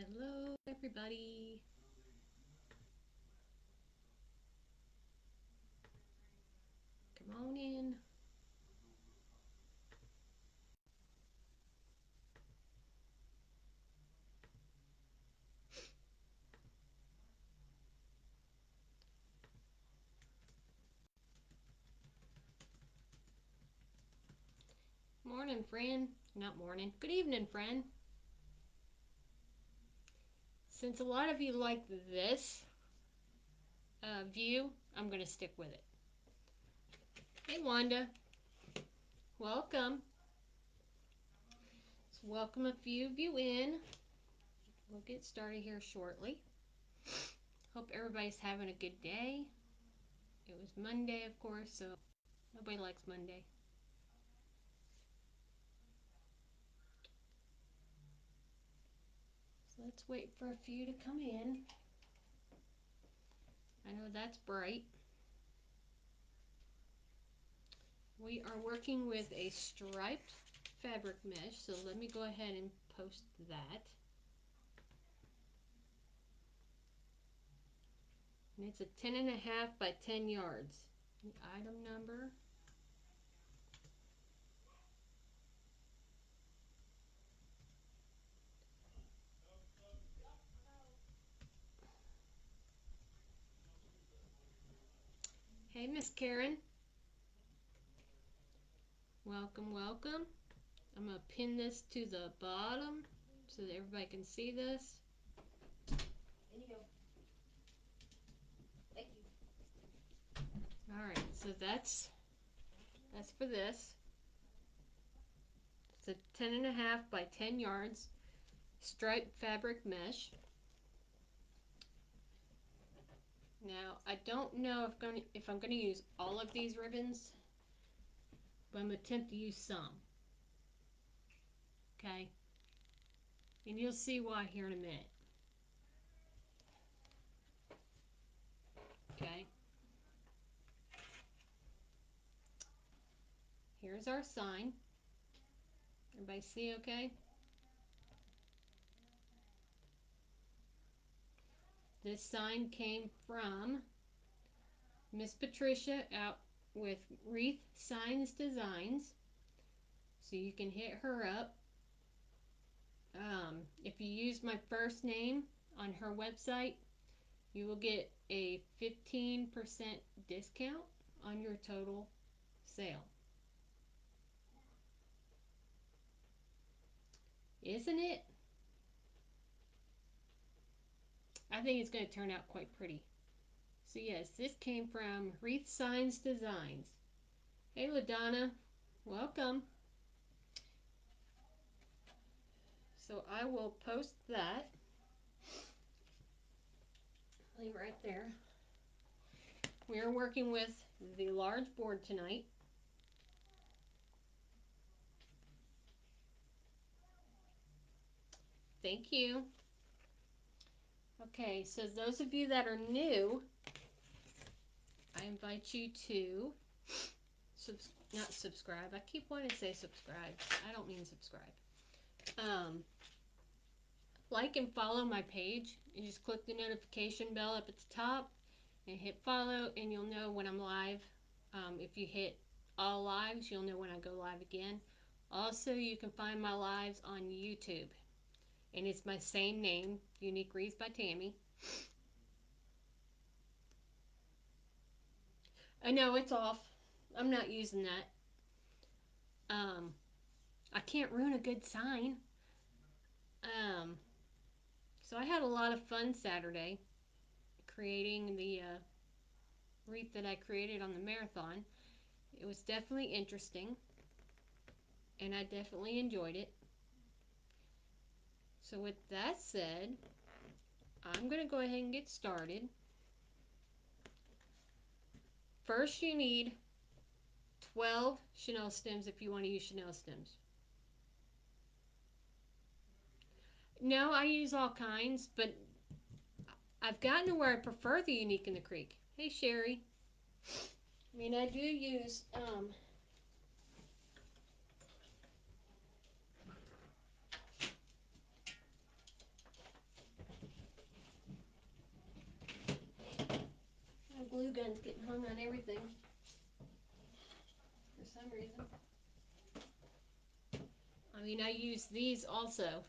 Hello, everybody. Come on in. Morning, friend. Not morning. Good evening, friend. Since a lot of you like this view, I'm going to stick with it. Hey, Wanda. Welcome. Let's welcome a few of you in. We'll get started here shortly. Hope everybody's having a good day. It was Monday, of course, so nobody likes Monday. So let's wait for a few to come in. I know that's bright. We are working with a striped fabric mesh, so let me go ahead and post that. And it's a 10.5 by 10 yards. The item number. Hey, Miss Karen. Welcome, welcome. I'm going to pin this to the bottom so that everybody can see this. In you go. Thank you. Alright, so that's for this. It's a 10.5 by 10 yards striped fabric mesh. Now, I don't know if I'm going to use all of these ribbons, but I'm going to attempt to use some. Okay? And you'll see why here in a minute. Okay? Here's our sign. Everybody see okay? This sign came from Miss Patricia out with Wreath Signs Designs. So you can hit her up. If you use my first name on her website, you will get a 15% discount on your total sale. Isn't it? I think it's going to turn out quite pretty. So yes, this came from Wreath Signs Designs. Hey LaDonna, welcome. So I will post that link right there. We are working with the large board tonight. Thank you. Okay, so those of you that are new, I invite you to not subscribe. I keep wanting to say subscribe. I don't mean subscribe. Like and follow my page. You just click the notification bell up at the top and hit follow, and you'll know when I'm live. If you hit all lives, you'll know when I go live again. Also, you can find my lives on YouTube, and it's my same name, Unique Wreaths by Tammy. I know it's off. I'm not using that. I can't ruin a good sign. So I had a lot of fun Saturday creating the wreath that I created on the marathon. It was definitely interesting, and I definitely enjoyed it. So with that said, I'm going to go ahead and get started. First, you need 12 chenille stems if you want to use chenille stems. No, I use all kinds, but I've gotten to where I prefer the Unique in the Creek. Hey, Sherry. I mean, I do use glue gun's getting hung on everything for some reason. I mean, I use these also.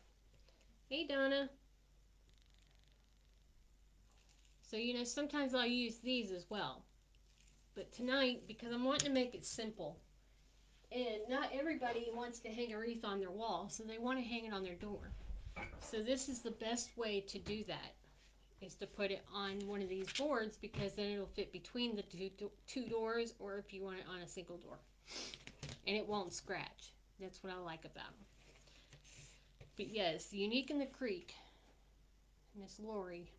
Hey, Donna. So, sometimes I'll use these as well. But tonight, because I'm wanting to make it simple, and not everybody wants to hang a wreath on their wall, so they want to hang it on their door. So this is the best way to do that, is to put it on one of these boards, because then it'll fit between the two doors, or if you want it on a single door. And it won't scratch. That's what I like about them. But yes, Unique in the Creek, Miss Lori.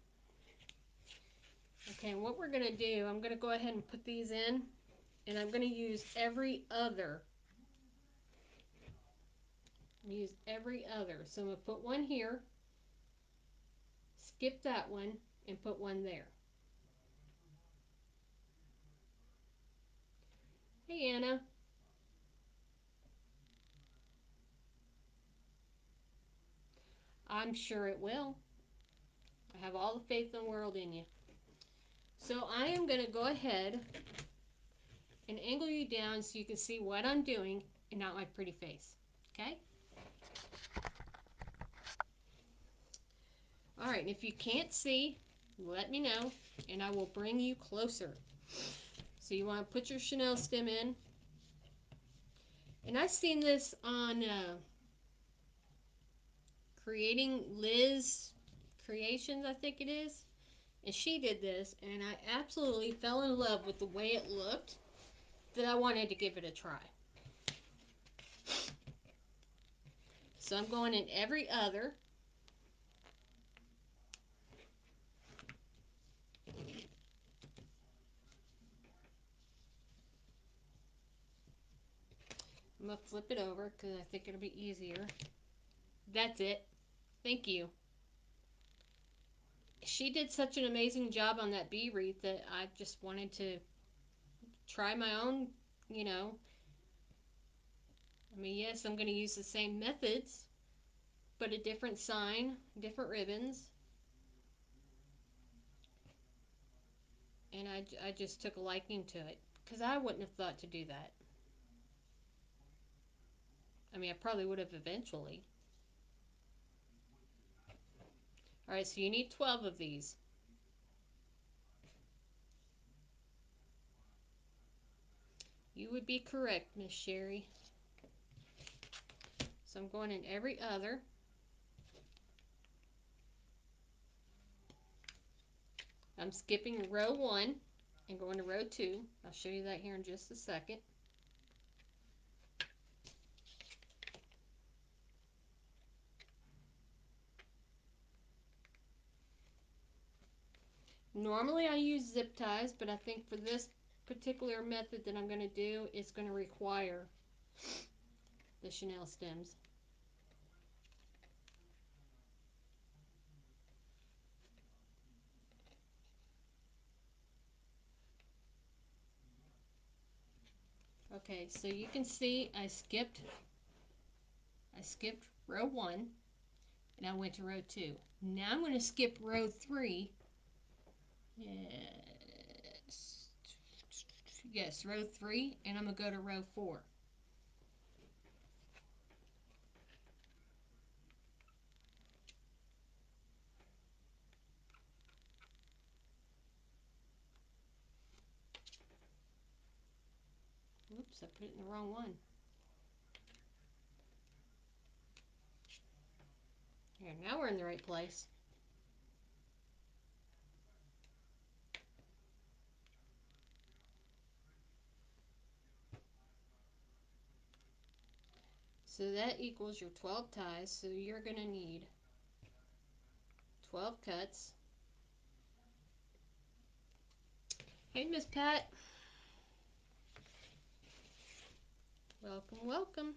Okay, and what we're going to do, I'm going to go ahead and put these in, and I'm going to use every other. Use every other. So I'm going to put one here, skip that one, and put one there. Hey, Anna. I'm sure it will. I have all the faith in the world in you. So I am going to go ahead and angle you down so you can see what I'm doing and not my pretty face. Okay? All right, and if you can't see, let me know and I will bring you closer. So you want to put your Chanel stem in. And I've seen this on Creating Liz Creations, I think it is. And she did this, and I absolutely fell in love with the way it looked that I wanted to give it a try. So I'm going in every other. I'm going to flip it over because I think it'll be easier. That's it. Thank you. She did such an amazing job on that bee wreath that I just wanted to try my own, you know. I mean, yes, I'm going to use the same methods, but a different sign, different ribbons. And I just took a liking to it because I wouldn't have thought to do that. I mean, I probably would have eventually. All right, so you need 12 of these. You would be correct, Miss Sherry. So I'm going in every other. I'm skipping row 1 and going to row 2. I'll show you that here in just a second. Normally I use zip ties, but I think for this particular method that I'm going to do, it's going to require the Chanel stems. Okay, so you can see I skipped row 1 and I went to row 2. Now I'm going to skip row 3. Yes. Yes, row 3, and I'm going to go to row 4. Oops, I put it in the wrong one. Here, now we're in the right place. So that equals your 12 ties, so you're going to need 12 cuts. Hey, Miss Pat. Welcome, welcome.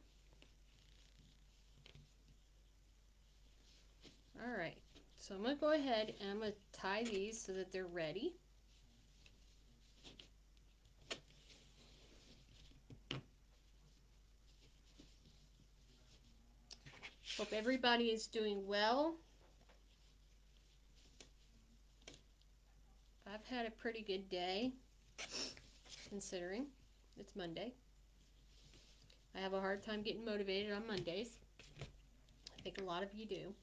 All right, so I'm going to go ahead and I'm going to tie these so that they're ready. Hope everybody is doing well. I've had a pretty good day. considering it's Monday. I have a hard time getting motivated on Mondays. I think a lot of you do.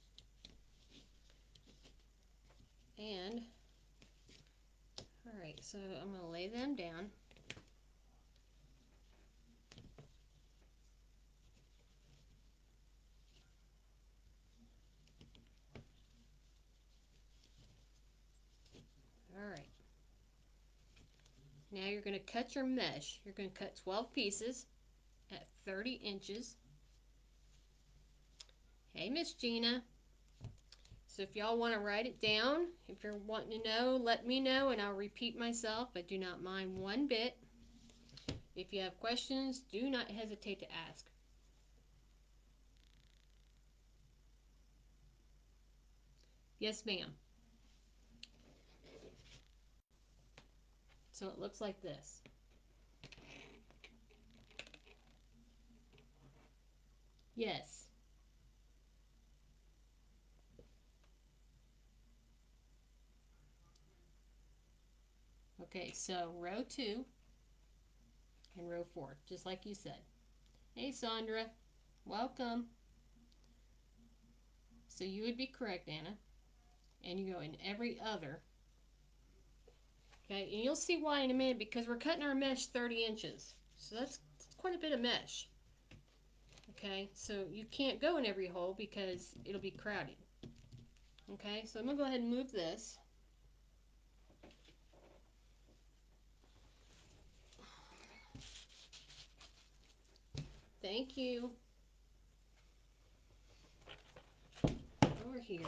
And, alright, so I'm going to lay them down. Alright. Now you're going to cut your mesh. You're going to cut 12 pieces at 30 inches. Hey, Miss Gina. So if y'all want to write it down, if you're wanting to know, let me know and I'll repeat myself. I do not mind one bit. If you have questions, do not hesitate to ask. Yes, ma'am. So it looks like this. Yes. Okay, so row 2 and row 4, just like you said. Hey, Sandra. Welcome. So you would be correct, Anna. And you go in every other. Okay, and you'll see why in a minute because we're cutting our mesh 30 inches. So that's quite a bit of mesh. Okay, so you can't go in every hole because it'll be crowded. Okay, so I'm going to go ahead and move this. Thank you. Over here.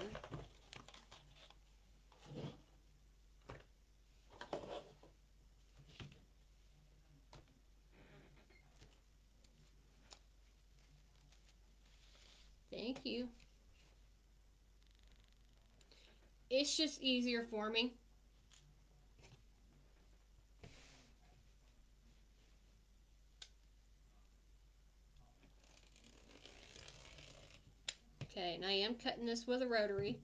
Thank you. It's just easier for me. Okay, and I am cutting this with a rotary.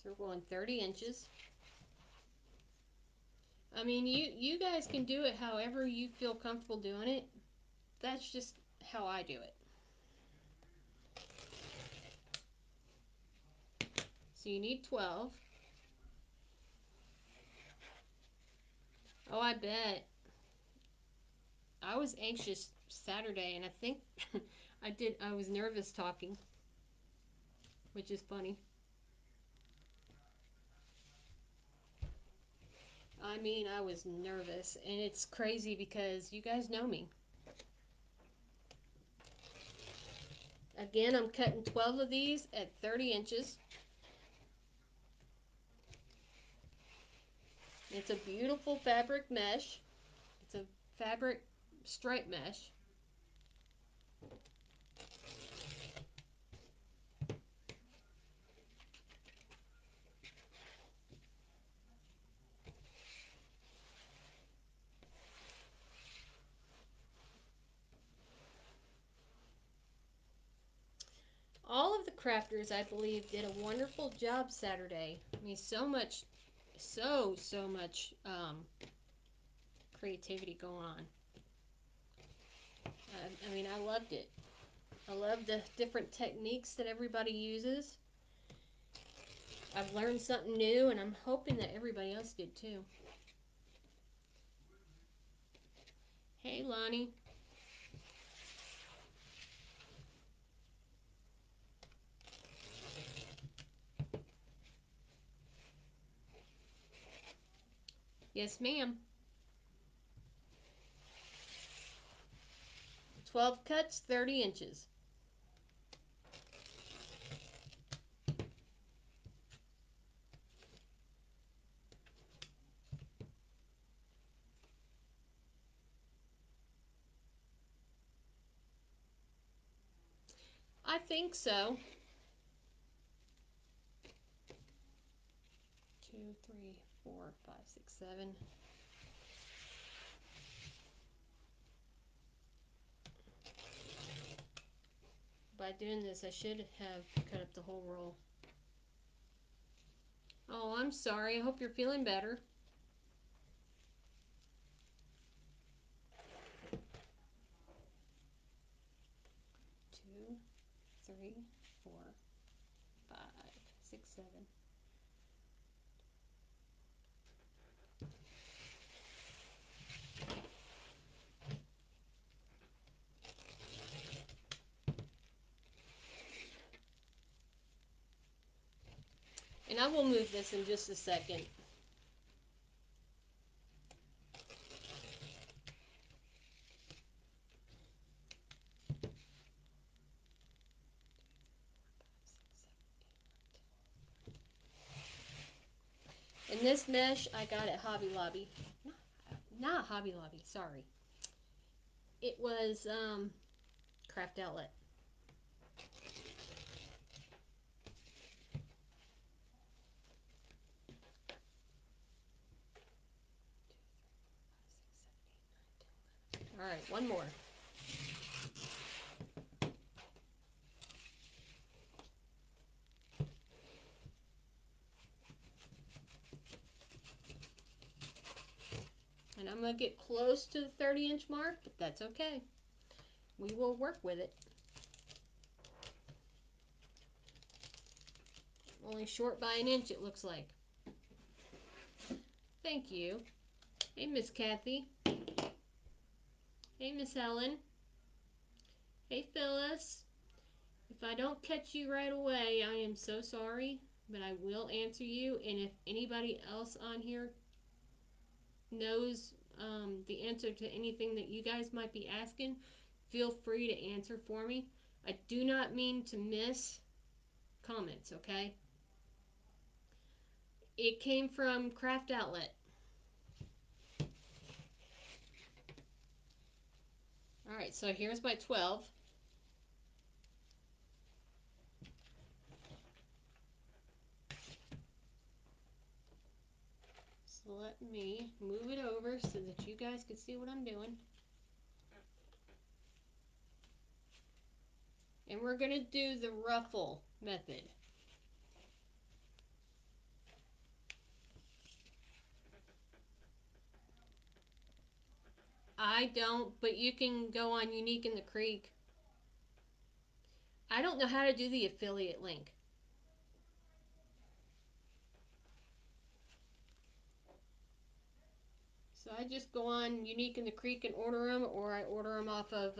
So we're going 30 inches. I mean, you guys can do it however you feel comfortable doing it. That's just how I do it. So you need 12. Oh, I bet. I was anxious Saturday, and I think I was nervous talking, which is funny. I mean, I was nervous, and it's crazy because you guys know me. Again, I'm cutting 12 of these at 30 inches. It's a beautiful fabric mesh. It's a fabric stripe mesh. All of the crafters, I believe, did a wonderful job Saturday. I mean, so much creativity going on. I mean, I loved it. I love the different techniques that everybody uses. I've learned something new, and I'm hoping that everybody else did too. Hey, Lonnie. Yes, ma'am. 12 cuts, 30 inches. I think so. 2, 3, 4, 5, 6, 7. By doing this, I should have cut up the whole roll. Oh, I'm sorry. I hope you're feeling better. 2, 3, 4, 5, 6, 7. And I will move this in just a second. And this mesh I got at Hobby Lobby. Not Hobby Lobby, sorry. It was Craft Outlet. All right, one more. And I'm going to get close to the 30-inch mark, but that's okay. We will work with it. Only short by an inch, it looks like. Thank you. Hey, Miss Kathy. Hey, Miss Helen. Hey, Phyllis. If I don't catch you right away, I am so sorry, but I will answer you. And if anybody else on here knows the answer to anything that you guys might be asking, feel free to answer for me. I do not mean to miss comments, okay? It came from Craft Outlet. All right, so here's my 12. So let me move it over so that you guys can see what I'm doing. And we're going to do the ruffle method. I don't, but you can go on Unique in the Creek. I don't know how to do the affiliate link. So I just go on Unique in the Creek and order them, or I order them off of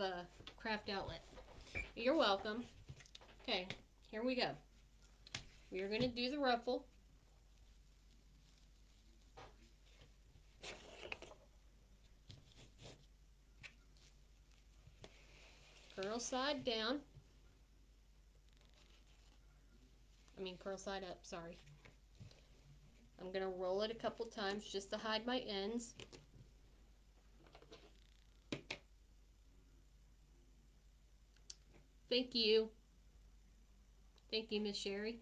Craft Outlet. You're welcome. Okay, here we go. We are going to do the ruffle. Curl side down. Curl side up, sorry. I'm going to roll it a couple times just to hide my ends. Thank you. Thank you, Miss Sherry.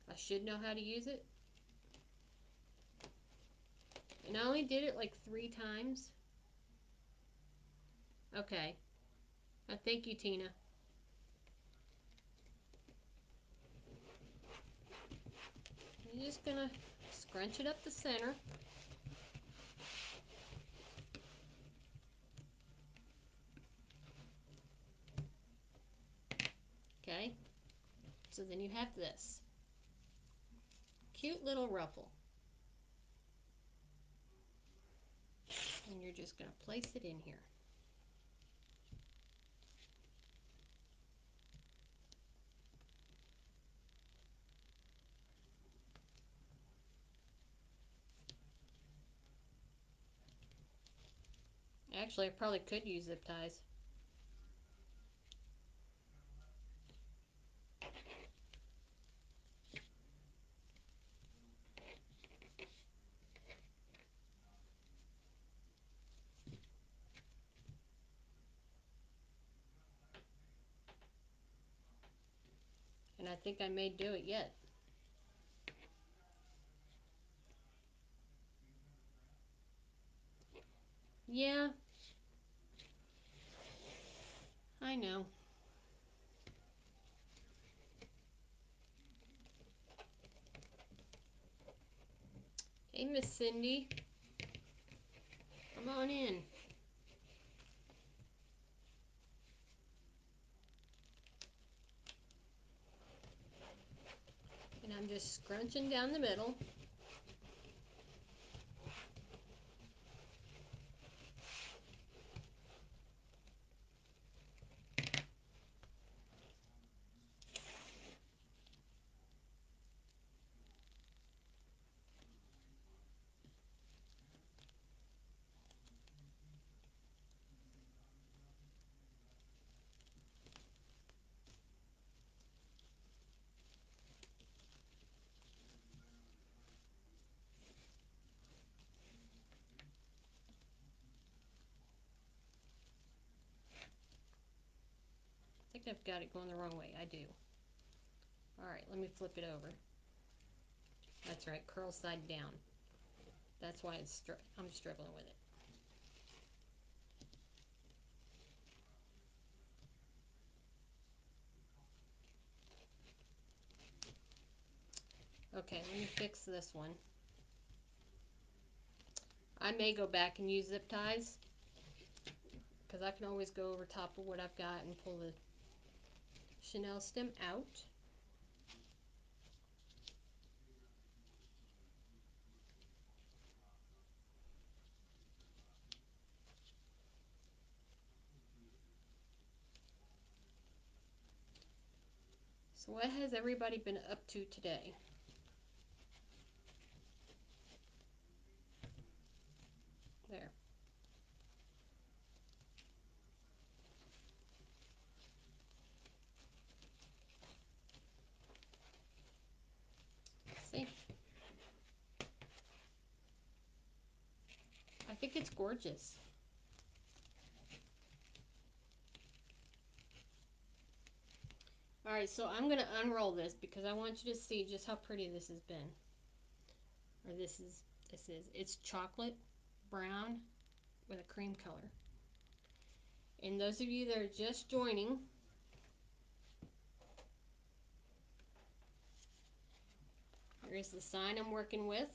I should know how to use it. And I only did it like 3 times. Okay. Thank you, Tina. You're just going to scrunch it up the center. Okay. So then you have this cute little ruffle. And you're just going to place it in here. Actually, I probably could use zip ties. And I think I may do it yet. Yeah, I know. Hey, Miss Cindy, come on in. And I'm just scrunching down the middle. I think I've got it going the wrong way. I do. All right, let me flip it over. That's right, curl side down. That's why I'm struggling with it. Okay, let me fix this one. I may go back and use zip ties because I can always go over top of what I've got and pull the Chanel stem out. So what has everybody been up to today? There. See? I think it's gorgeous. All right, so I'm going to unroll this because I want you to see just how pretty this has been. Or this is it's chocolate brown with a cream color. And those of you that are just joining, here's the sign I'm working with.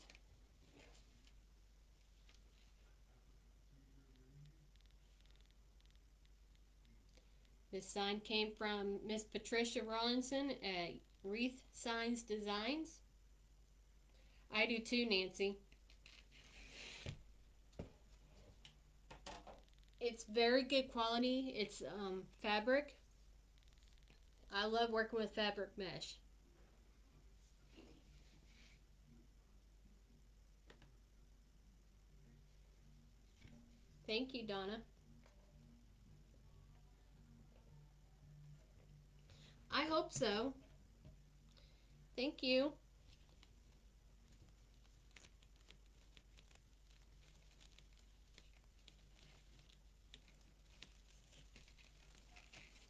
This sign came from Miss Patricia Rawlinson at Wreath Signs Designs. I do too, Nancy. It's very good quality. It's fabric. I love working with fabric mesh. Thank you, Donna. I hope so. Thank you.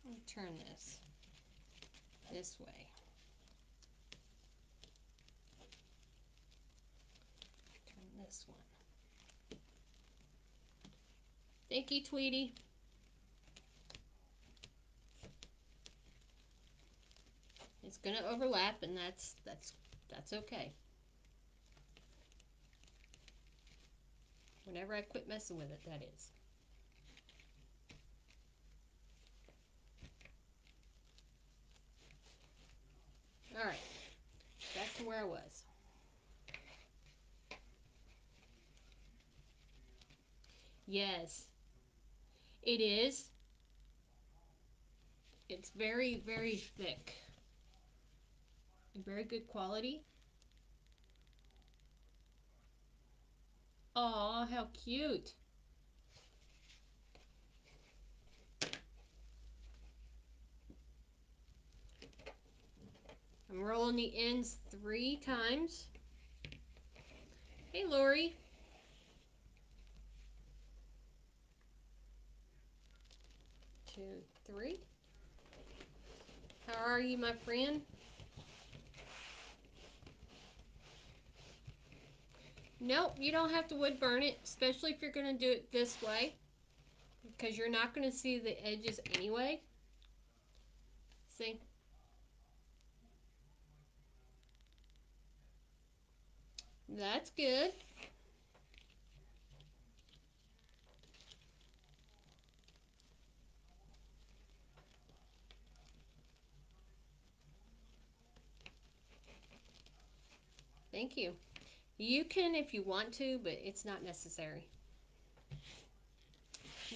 Let me turn this way. Turn this one. Thank you, Tweety. It's gonna overlap, and that's okay. Whenever I quit messing with it, that is. All right, back to where I was. Yes, it is. It's very, very thick and very good quality. Aw, how cute. I'm rolling the ends 3 times. Hey, Lori. 2, 3. How are you, my friend? Nope, you don't have to wood burn it, especially if you're going to do it this way, because you're not going to see the edges anyway. See? That's good. Thank you. You can if you want to, but it's not necessary.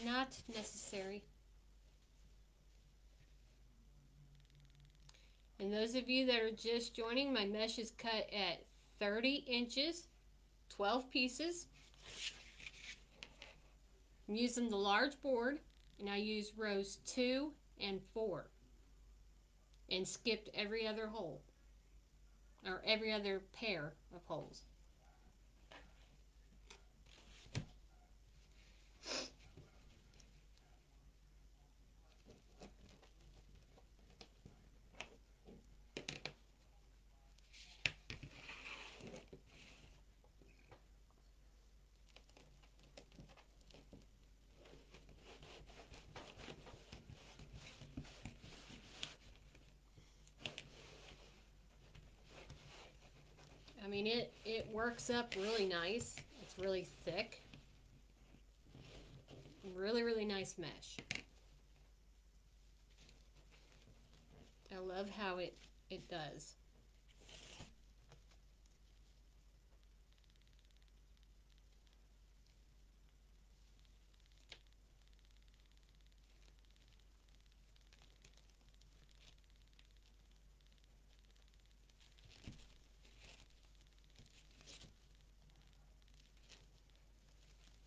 Not necessary. And those of you that are just joining, my mesh is cut at 30 inches, 12 pieces. I'm using the large board, and I use rows 2 and 4, and skipped every other hole, or every other pair of holes. I mean, it works up really nice. It's really thick. Really, really nice mesh. I love how it does.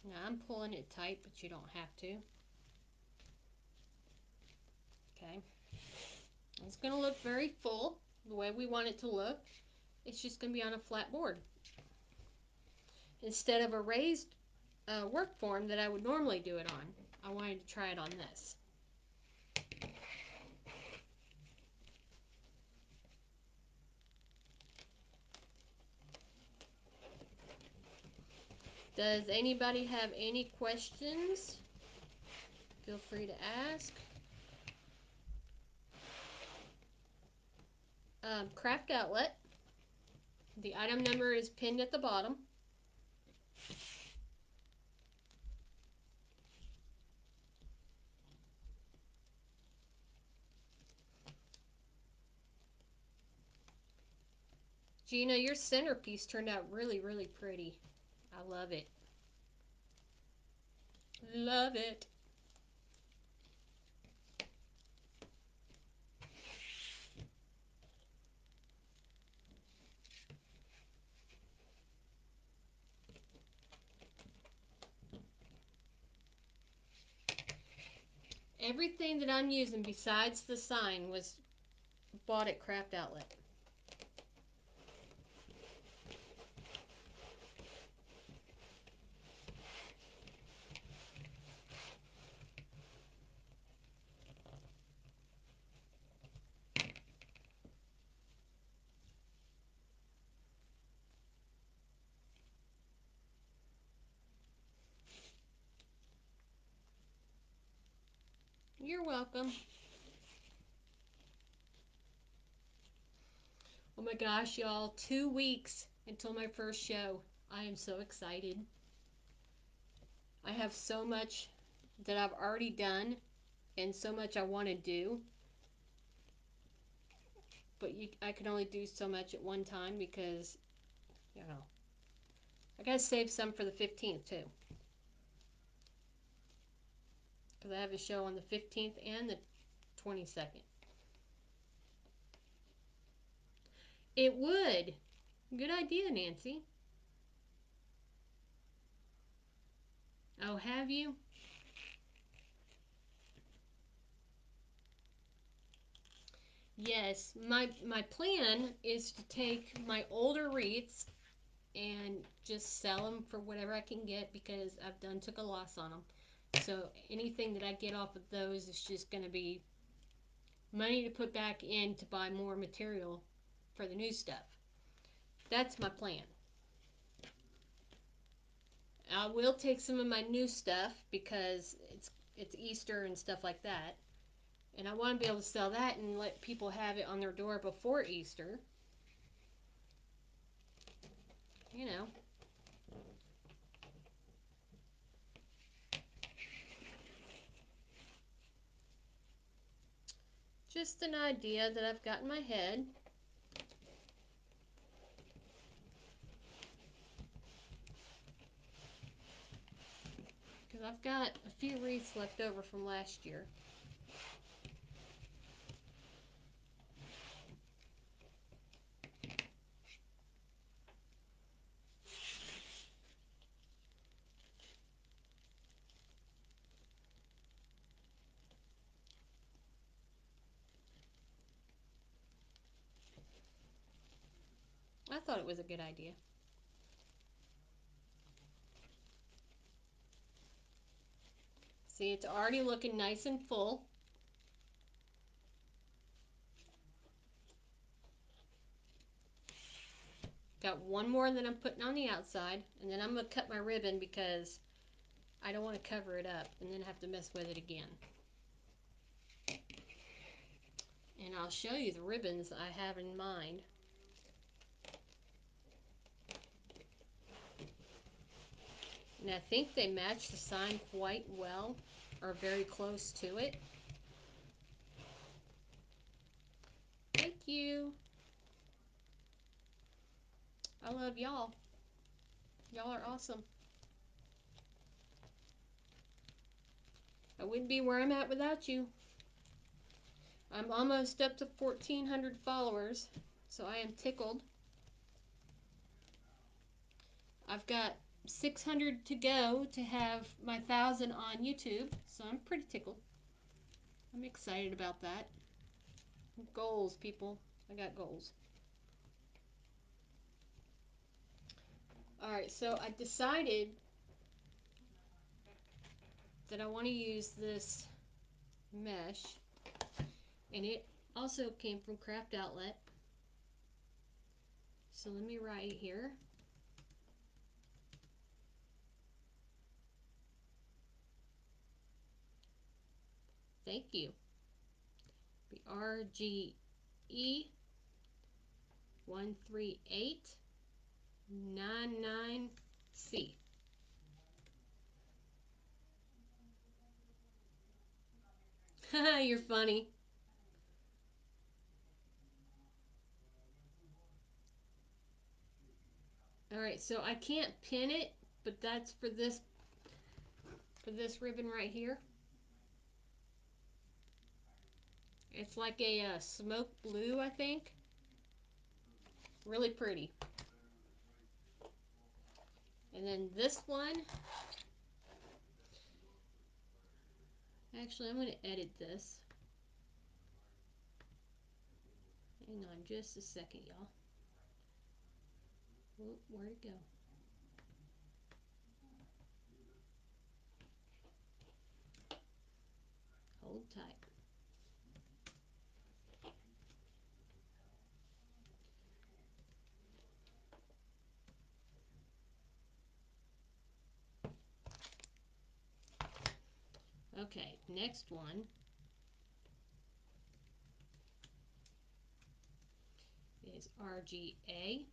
Now I'm pulling it tight, but you don't have to. Okay. It's going to look very full, the way we want it to look. It's just going to be on a flat board instead of a raised work form that I would normally do it on. I wanted to try it on this. Does anybody have any questions? Feel free to ask. Craft outlet. The item number is pinned at the bottom. Gina, your centerpiece turned out really, really pretty. I love it. Love it. Everything that I'm using besides the sign was bought at Craft Outlet. You're welcome. Oh my gosh, y'all, 2 weeks until my first show. I am so excited. I have so much that I've already done and so much I want to do, but I can only do so much at one time because, you know, I gotta save some for the 15th too. Because I have a show on the 15th and the 22nd. It would. Good idea, Nancy. Oh, have you? Yes. My plan is to take my older wreaths and just sell them for whatever I can get because I've done took a loss on them. So anything that I get off of those is just going to be money to put back in to buy more material for the new stuff. That's my plan. I will take some of my new stuff because it's Easter and stuff like that. And I want to be able to sell that and let people have it on their door before Easter. You know, just an idea that I've got in my head. Because I've got a few wreaths left over from last year. I thought it was a good idea. See, it's already looking nice and full. Got one more that I'm putting on the outside, and then I'm going to cut my ribbon because I don't want to cover it up and then have to mess with it again. And I'll show you the ribbons I have in mind. And I think they match the sign quite well, or very close to it. Thank you. I love y'all. Y'all are awesome. I wouldn't be where I'm at without you. I'm almost up to 1,400 followers, so I am tickled. I've got 600 to go to have my 1,000 on YouTube, so I'm pretty tickled. I'm excited about that. Goals, people. I got goals. Alright, so I decided that I want to use this mesh, and it also came from Craft Outlet. So let me write here. Thank you. RGE 13899C. You're funny. Alright, so I can't pin it, but that's for this ribbon right here. It's like a smoke blue, I think. Really pretty. And then this one, actually I'm going to edit this. Hang on just a second, y'all. Whoop, where'd it go? Hold tight. Okay, next one is RGA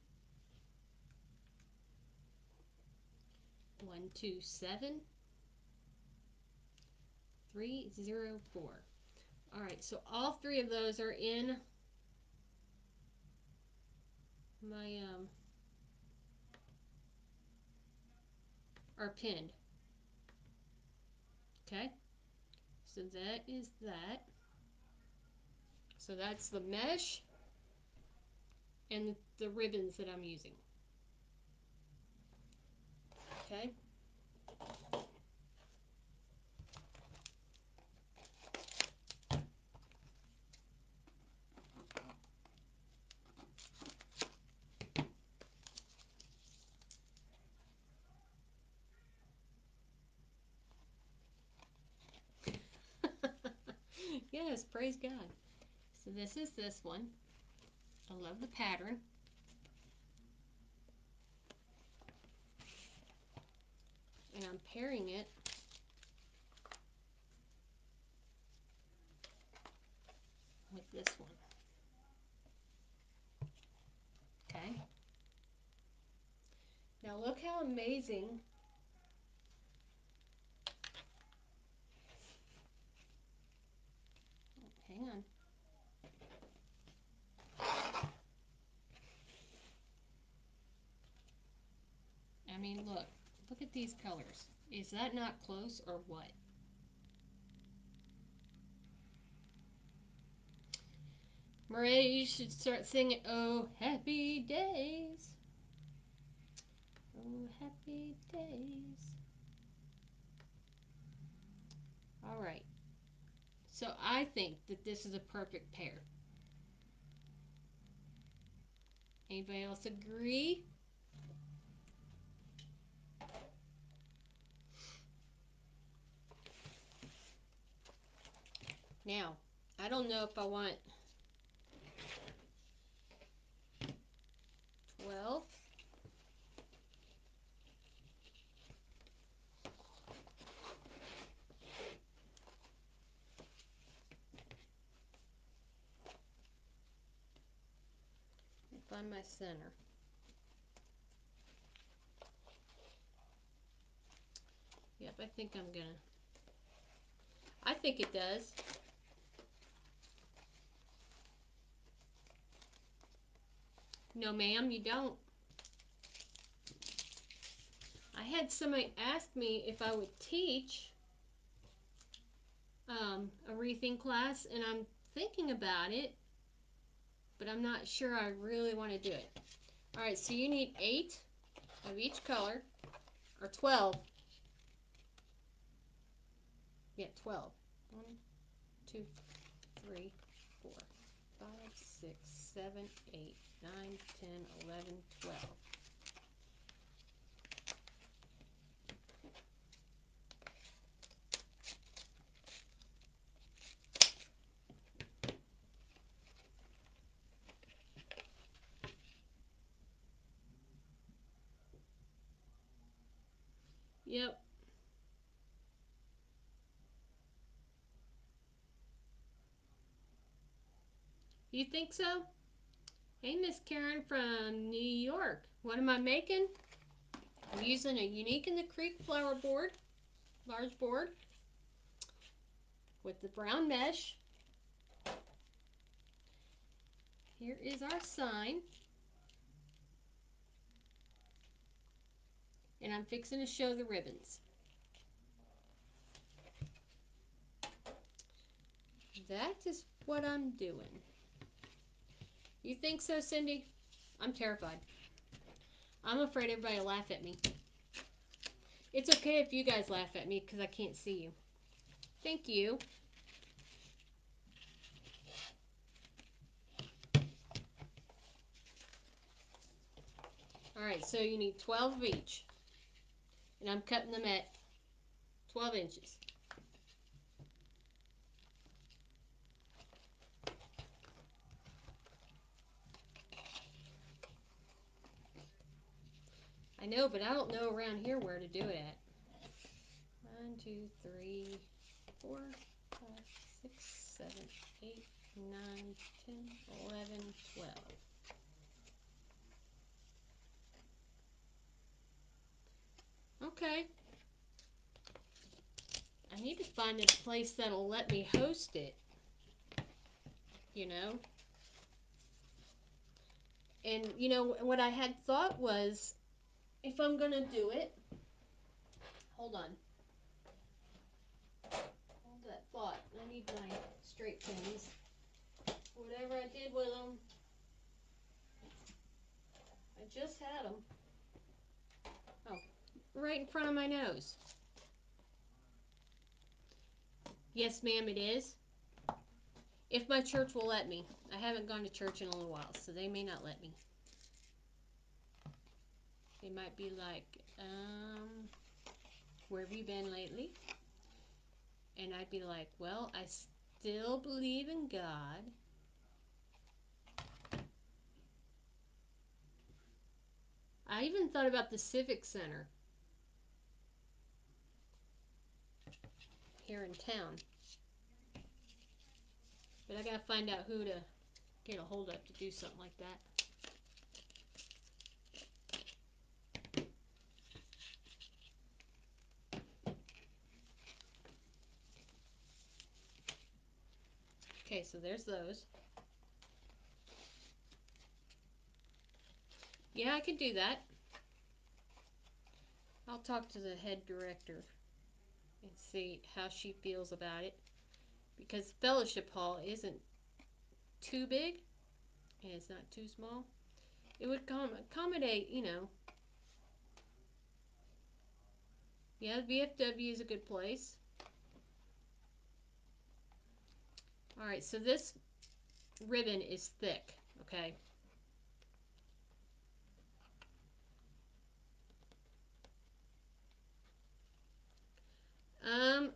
127304. Alright, so all three of those are in my are pinned. Okay, so that is that. So that's the mesh and the ribbons that I'm using. Okay. Yes, praise God. So this is this one. I love the pattern. And I'm pairing it with this one. Okay. Now look how amazing. Hang on. I mean, look. Look at these colors. Is that not close or what? Maria, you should start singing Oh Happy Days. Oh Happy Days. All right. So I think that this is a perfect pair. Anybody else agree? Now, I don't know if I want 12. Find my center. Yep, I think I'm gonna. I think it does. No, ma'am, you don't. I had somebody ask me if I would teach a wreathing class, and I'm thinking about it, but I'm not sure I really want to do it. All right, so you need 8 of each color, or 12. Yeah, 12. 1, 2, 3, 4, 5, 6, 7, 8, 9, 10, 11, 12. Yep. You think so? Hey, Miss Karen from New York. What am I making? I'm using a Unique in the Creek flower board, large board, with the brown mesh. Here is our sign. And I'm fixing to show the ribbons. That is what I'm doing. You think so, Cindy? I'm terrified. I'm afraid everybody will laugh at me. It's okay if you guys laugh at me because I can't see you. Thank you. Alright, so you need 12 of each. And I'm cutting them at 12 inches. I know, but I don't know around here where to do it at. 1, 2, 3, 4, 5, 6, 7, 8, 9, 10, 11, 12. Okay. I need to find a place that'll let me host it, you know? And, what I had thought was if I'm going to do it, hold on. Hold that thought. I need my straight pins. Whatever I did with them, I just had them. Oh, right in front of my nose. Yes, ma'am, it is. If my church will let me. I haven't gone to church in a little while, so they may not let me. They might be like, where have you been lately? And I'd be like, well, I still believe in God. I even thought about the Civic Center. here in town. But I gotta find out who to get a hold of to do something like that. Okay, so there's those. Yeah, I can do that. I'll talk to the head director and see how she feels about it. Because Fellowship Hall isn't too big and it's not too small. It would accommodate, Yeah, VFW is a good place. All right, so this ribbon is thick, okay? Um,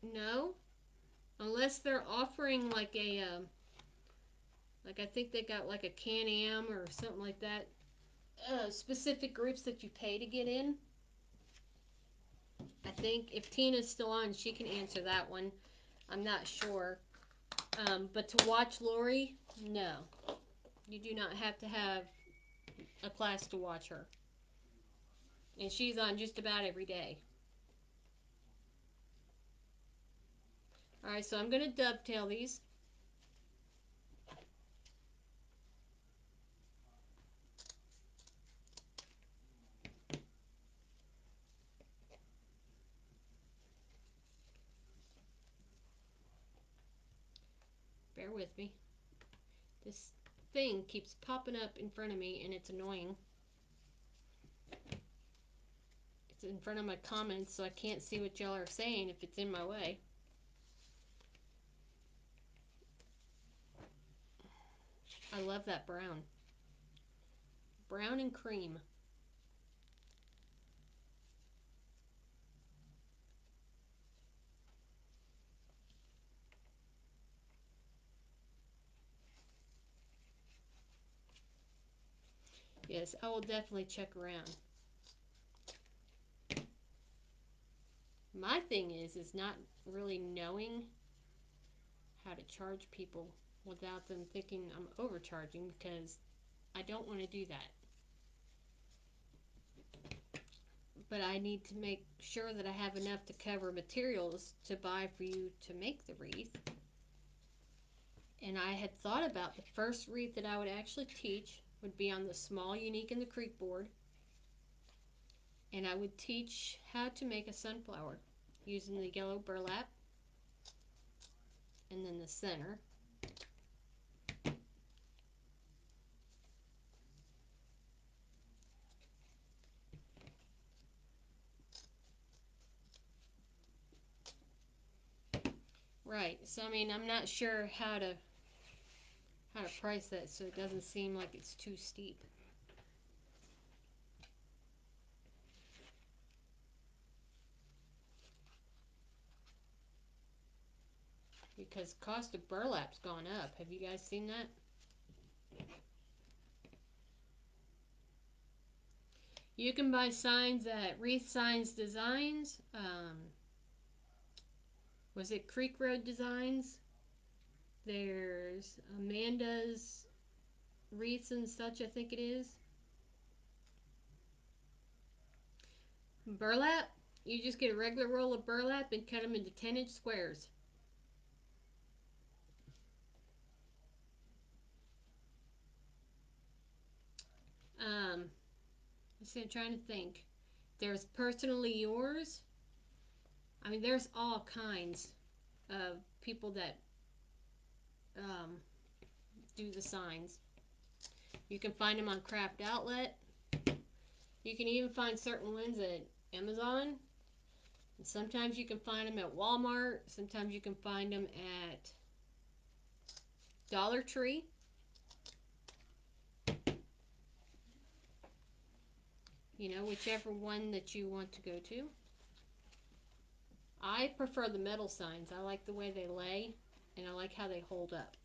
no, unless they're offering like like I think they got like a Can-Am or something like that. Specific groups that you pay to get in. I think if Tina's still on, she can answer that one. I'm not sure. But to watch Lori, no. You do not have to have a class to watch her. And she's on just about every day. Alright, so I'm going to dovetail these. Bear with me. This thing keeps popping up in front of me and it's annoying. It's in front of my comments, so I can't see what y'all are saying if it's in my way. I love that brown. Brown and cream. Yes, I will definitely check around. My thing is not really knowing how to charge people without them thinking I'm overcharging because I don't want to do that. But I need to make sure that I have enough to cover materials to buy for you to make the wreath. And I had thought about the first wreath that I would actually teach would be on the small unique in the creek board. And I would teach how to make a sunflower using the yellow burlap and then the center. Right. So I mean, I'm not sure how to price that so it doesn't seem like it's too steep. Because cost of burlap's gone up. Have you guys seen that? You can buy signs at Wreath Signs Designs. Was it Creek Road Designs? There's Amanda's Wreaths and such, I think it is. Burlap. You just get a regular roll of burlap and cut them into 10-inch squares. Um, I'm trying to think. There's Personally Yours. I mean, there's all kinds of people that um, do the signs. You can find them on Craft Outlet. You can even find certain ones at Amazon. And sometimes you can find them at Walmart. Sometimes you can find them at Dollar Tree. Whichever one that you want to go to. I prefer the metal signs. I like the way they lay, and I like how they hold up.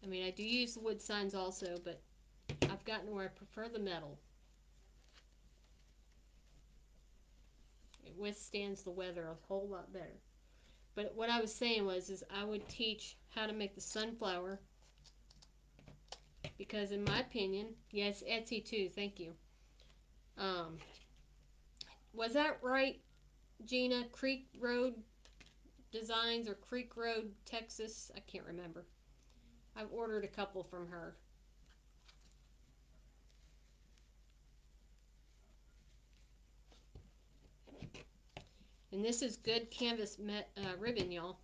I mean, I do use the wood signs also, but I've gotten where I prefer the metal. It withstands the weather a whole lot better. But what I was saying was, is I would teach how to make the sunflower because, in my opinion, yes, Etsy too. Thank you. Um, was that right, Gina? Creek Road Designs or Creek Road, Texas? I can't remember. I've ordered a couple from her. And this is good canvas ribbon, y'all.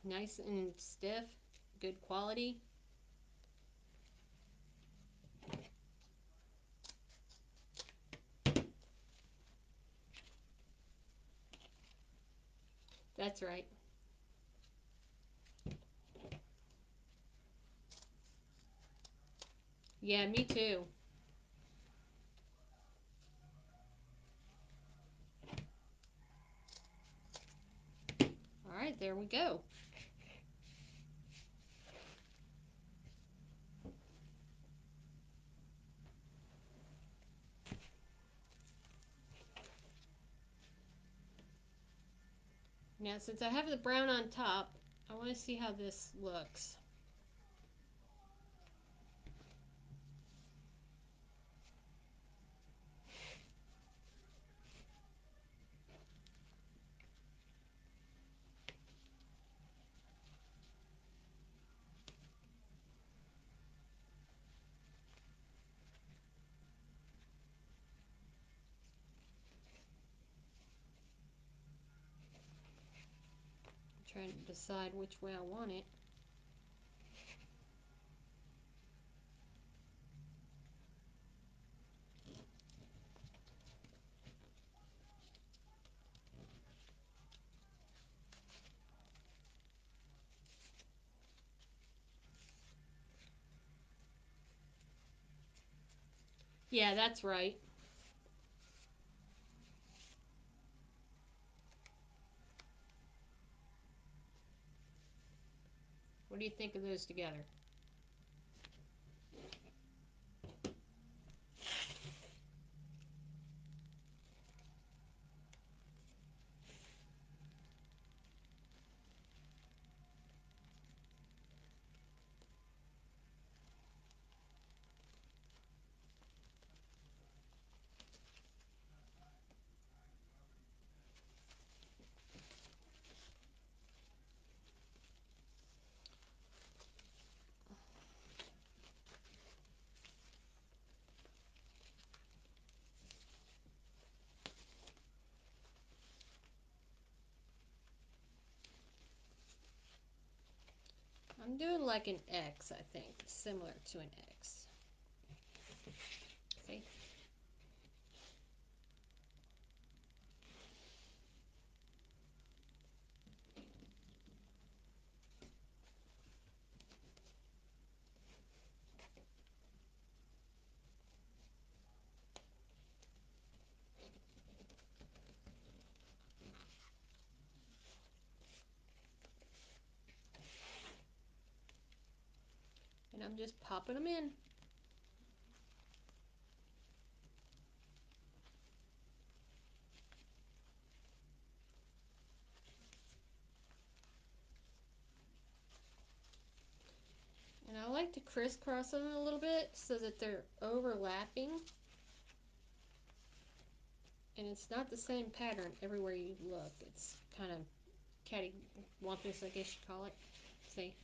Nice and stiff, good quality. That's right. Yeah, me too. All right, there we go. Now, since I have the brown on top, I want to see how this looks. I'm trying to decide which way I want it. Yeah, that's right. What do you think of those together? I'm doing like an X, I think, similar to an X. See? And I'm just popping them in. And I like to crisscross them a little bit so that they're overlapping. And it's not the same pattern everywhere you look. It's kind of cattywampus, I guess you call it. See?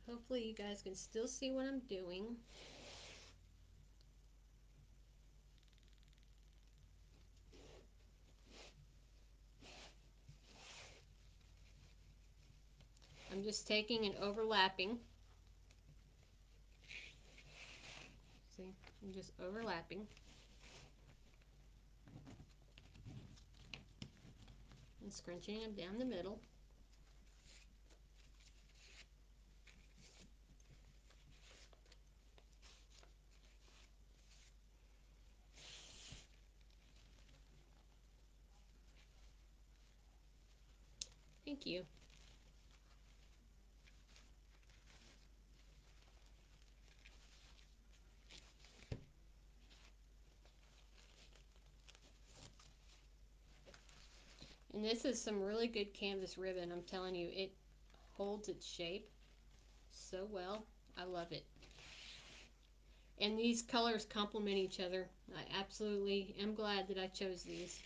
Hopefully you guys can still see what I'm doing. I'm just taking and overlapping. See? I'm just overlapping and scrunching them down the middle. Thank you. And this is some really good canvas ribbon. I'm telling you, it holds its shape so well. I love it. And these colors complement each other. I absolutely am glad that I chose these.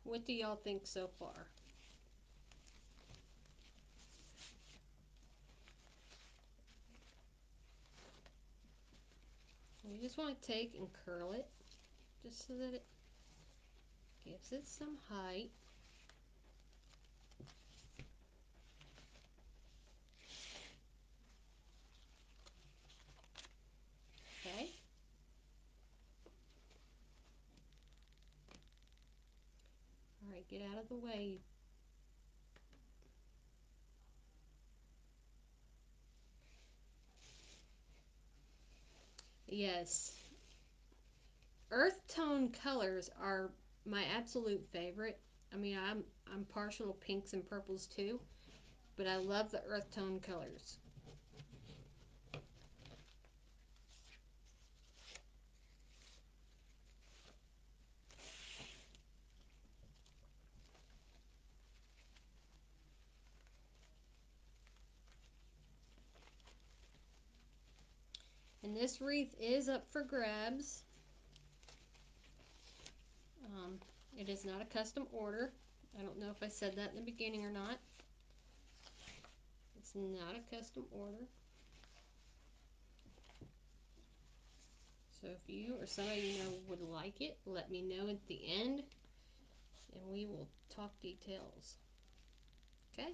What do y'all think so far? You just want to take and curl it just so that it gives it some height. Okay. All right, get out of the way. Yes. Earth tone colors are my absolute favorite. I mean, I'm partial to pinks and purples too, but I love the earth tone colors. And this wreath is up for grabs. Um, it is not a custom order. I don't know if I said that in the beginning or not. It's not a custom order. So if you or somebody you know would like it, let me know at the end and we will talk details. Okay?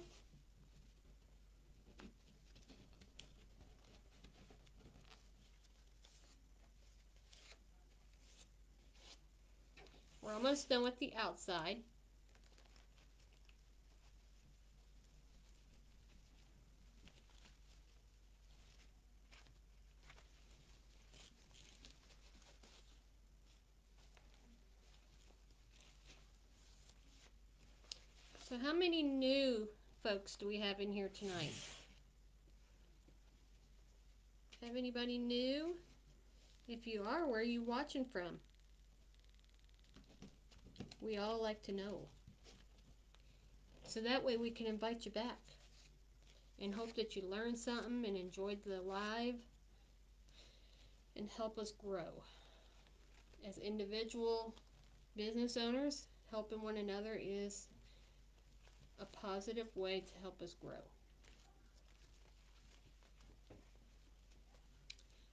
We're almost done with the outside. So how many new folks do we have in here tonight? Have anybody new? If you are, where are you watching from? We all like to know. So that way we can invite you back and hope that you learned something and enjoyed the live and help us grow. As individual business owners, helping one another is a positive way to help us grow.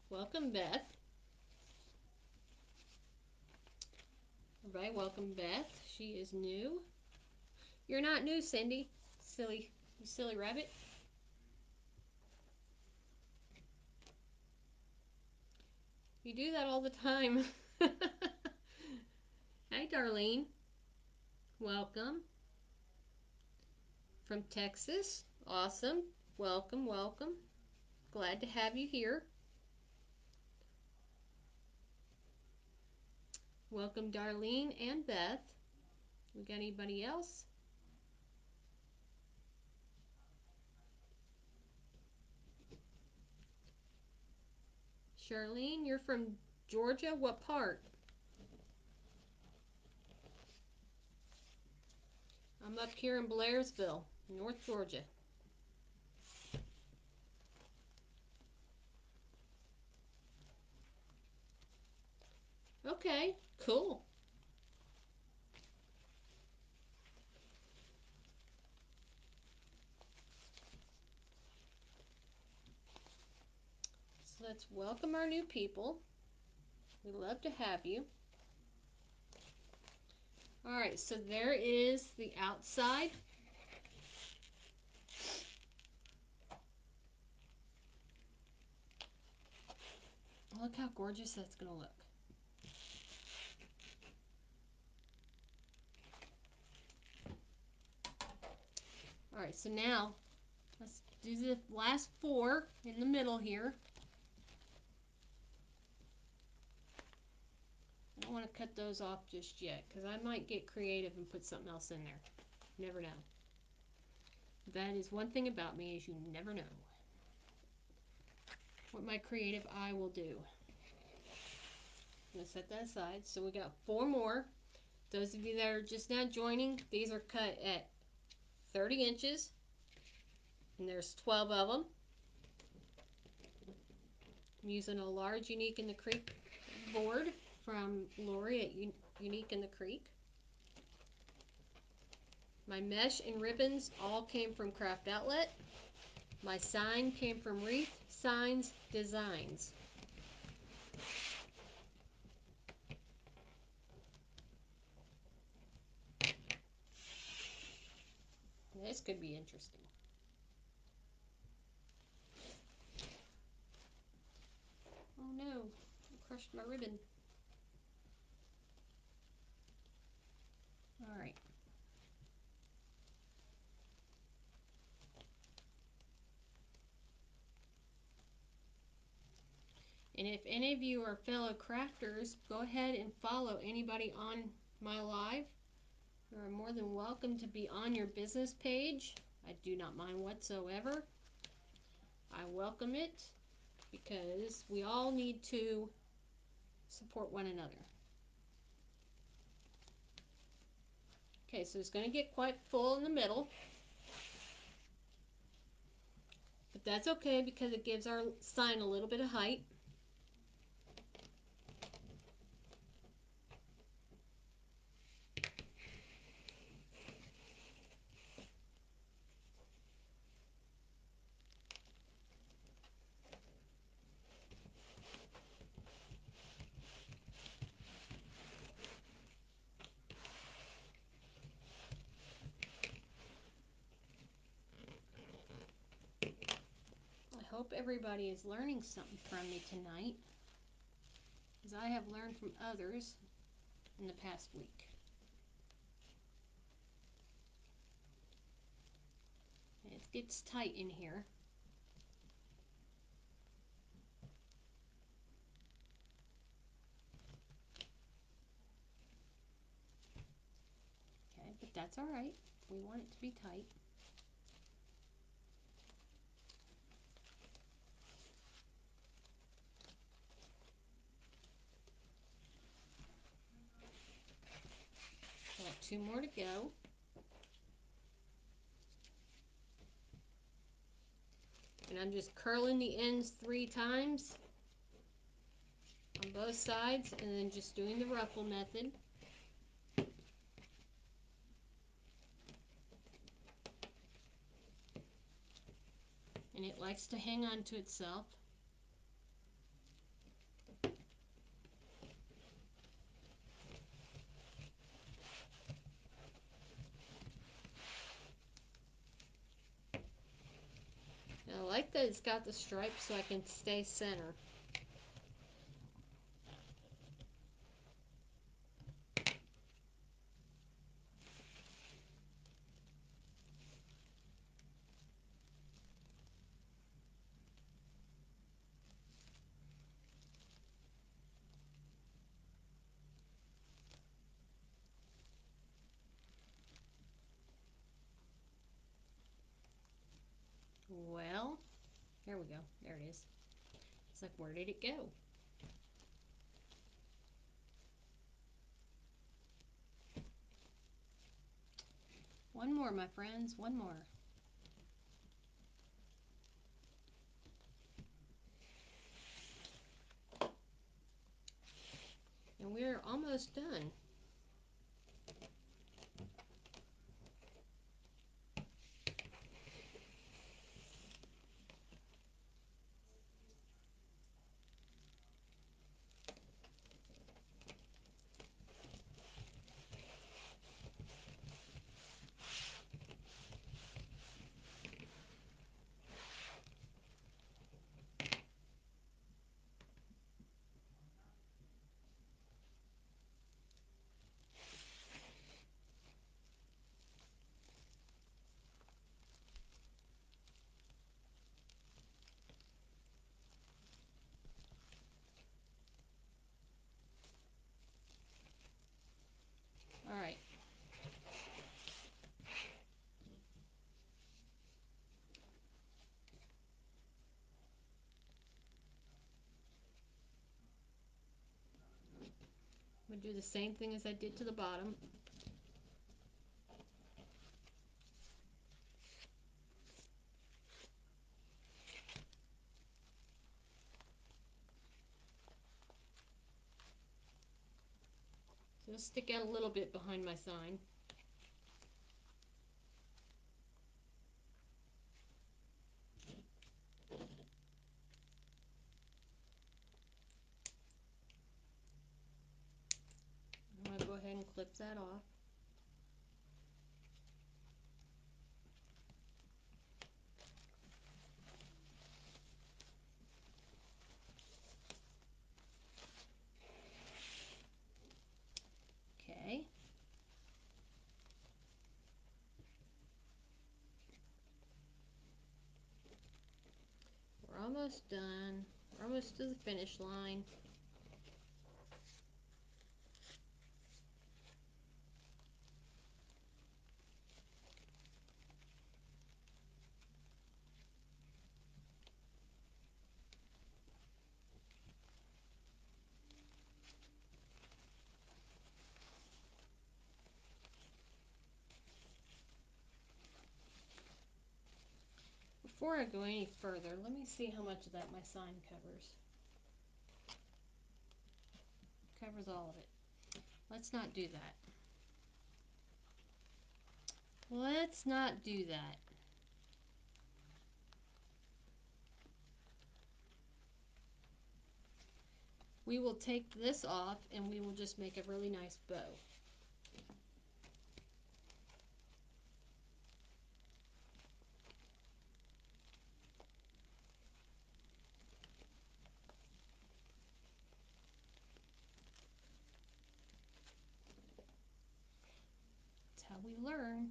Welcome, Beth. Everybody, welcome, Beth. She is new. You're not new, Cindy. You silly rabbit. You do that all the time. Hi, Darlene. Welcome. From Texas. Awesome. Welcome, welcome. Glad to have you here. Welcome, Darlene and Beth. We got anybody else? Charlene, you're from Georgia? What part? I'm up here in Blairsville, North Georgia. Okay, cool. So let's welcome our new people. We love to have you. Alright, so there is the outside. Look how gorgeous that's going to look. Alright, so now let's do the last 4 in the middle here. I don't want to cut those off just yet because I might get creative and put something else in there. Never know. That is one thing about me, is you never know what my creative eye will do. I'm going to set that aside. So we got 4 more. Those of you that are just now joining, these are cut at 30 inches. And there's 12 of them. I'm using a large Unique in the Creek board from Lori at Unique in the Creek. My mesh and ribbons all came from Craft Outlet. My sign came from Wreath Signs Designs. This could be interesting. Oh no, I crushed my ribbon. Alright. And if any of you are fellow crafters, go ahead and follow anybody on my live. You are more than welcome to be on your business page. I do not mind whatsoever. I welcome it because we all need to support one another. Okay, so it's going to get quite full in the middle. But that's okay because it gives our sign a little bit of height. I hope everybody is learning something from me tonight, as I have learned from others in the past week. It gets tight in here. Okay, but that's all right. We want it to be tight. Got 2 more to go. And I'm just curling the ends 3 times on both sides, and then just doing the ruffle method. And it likes to hang on to itself. And I like that it's got the stripes so I can stay center. Well, there we go. There it is. It's like, where did it go? One more, my friends. One more. And we're almost done. I'm going to do the same thing as I did to the bottom. So it'll stick out a little bit behind my sign. I'm going to go ahead and clip that off. Okay. We're almost done. We're almost to the finish line. Before I go any further, let me see how much of that my sign covers. Covers all of it. Let's not do that. Let's not do that. We will take this off and we will just make a really nice bow. That's how we learn.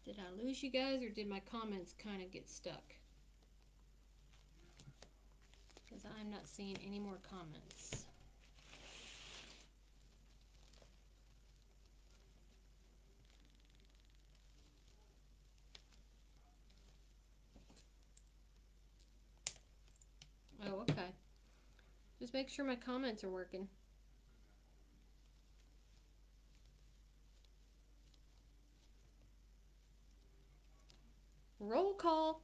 Did I lose you guys or did my comments kind of get stuck? Because I'm not seeing any more comments. Oh, okay. Just make sure my comments are working. Roll call.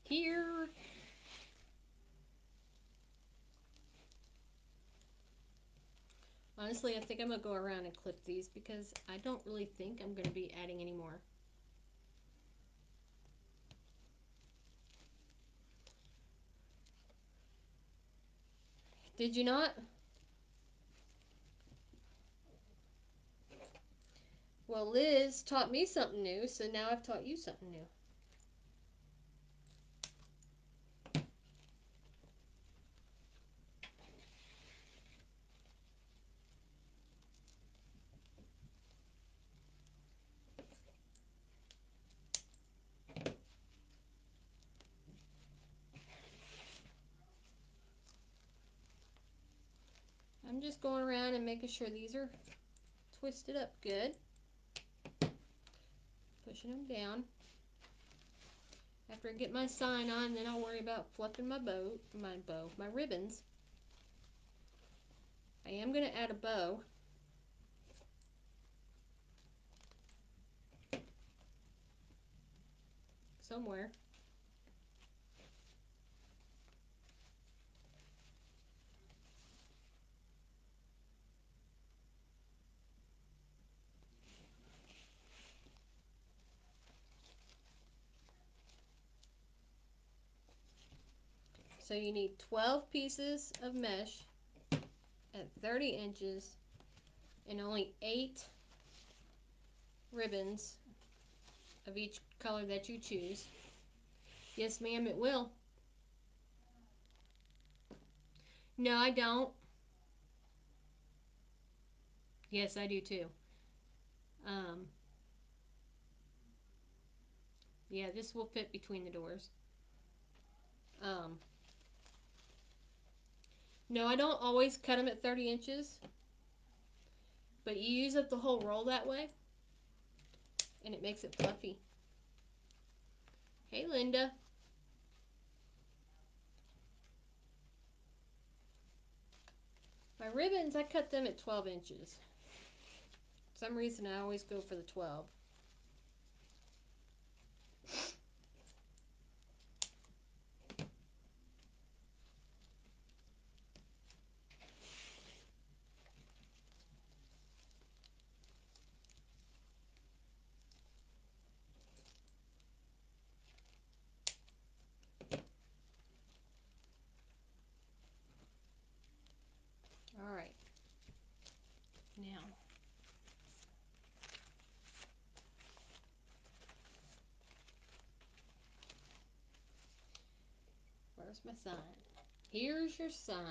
Here. Honestly, I think I'm going to go around and clip these because I don't really think I'm going to be adding any more. Did you not? Well, Liz taught me something new, so now I've taught you something new. I'm just going around and making sure these are twisted up good. Pushing them down. After I get my sign on, then I'll worry about fluffing my ribbons. I am going to add a bow. Somewhere. So you need 12 pieces of mesh at 30 inches and only 8 ribbons of each color that you choose. Yes, ma'am, it will. No, I don't. Yes, I do too. Um, yeah, this will fit between the doors. Um, no, I don't always cut them at 30 inches. But you use up the whole roll that way, and it makes it fluffy. Hey, Linda. My ribbons, I cut them at 12 inches. For some reason, I always go for the 12. All right. Now, where's my sign? Here's your sign.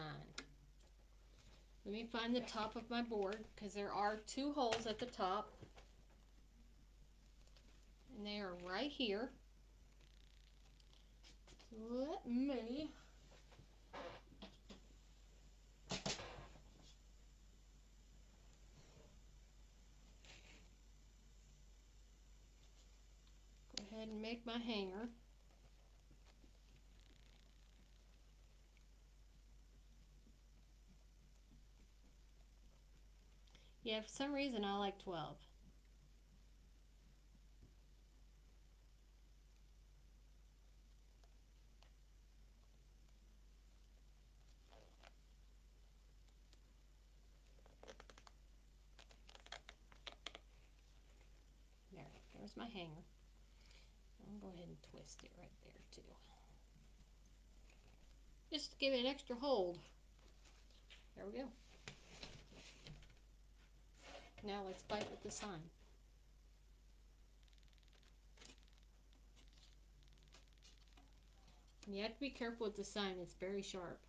Let me find the top of my board because there are two holes at the top. And they are right here. Let me go ahead and make my hanger. Yeah, for some reason I like 12. There's my hanger. I'll go ahead and twist it right there too. Just to give it an extra hold. There we go. Now let's bite with the sign. And you have to be careful with the sign, it's very sharp.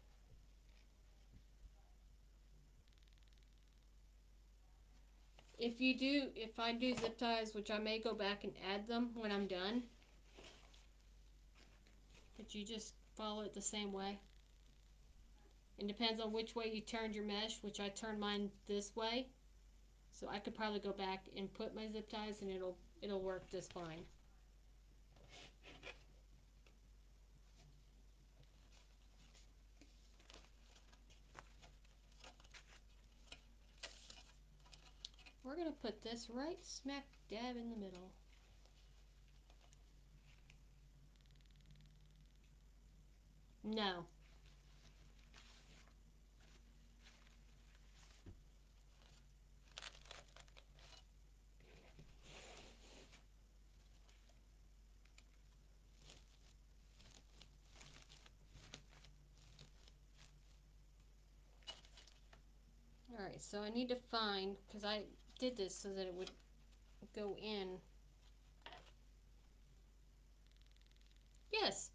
If I do zip ties, which I may go back and add them when I'm done, but you just follow it the same way. It depends on which way you turned your mesh, which I turned mine this way. So I could probably go back and put my zip ties and it'll work just fine. We're going to put this right smack dab in the middle. No. Alright, so I need to find, because I did this so that it would go in. Yes.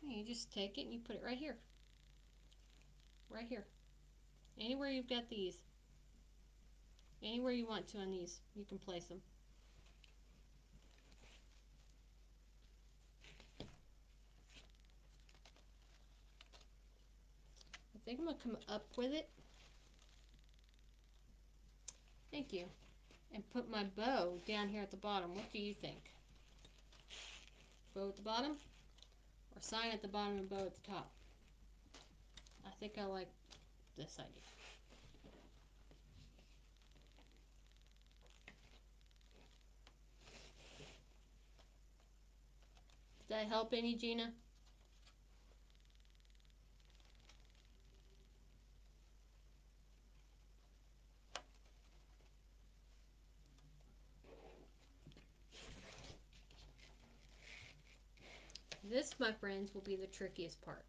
You just take it and you put it right here. Right here. Anywhere you've got these. Anywhere you want to on these, you can place them. I think I'm going to come up with it. Thank you. And put my bow down here at the bottom. What do you think? Bow at the bottom? Or sign at the bottom and bow at the top? I think I like this idea. Did that help any, Gina? This, my friends, will be the trickiest part.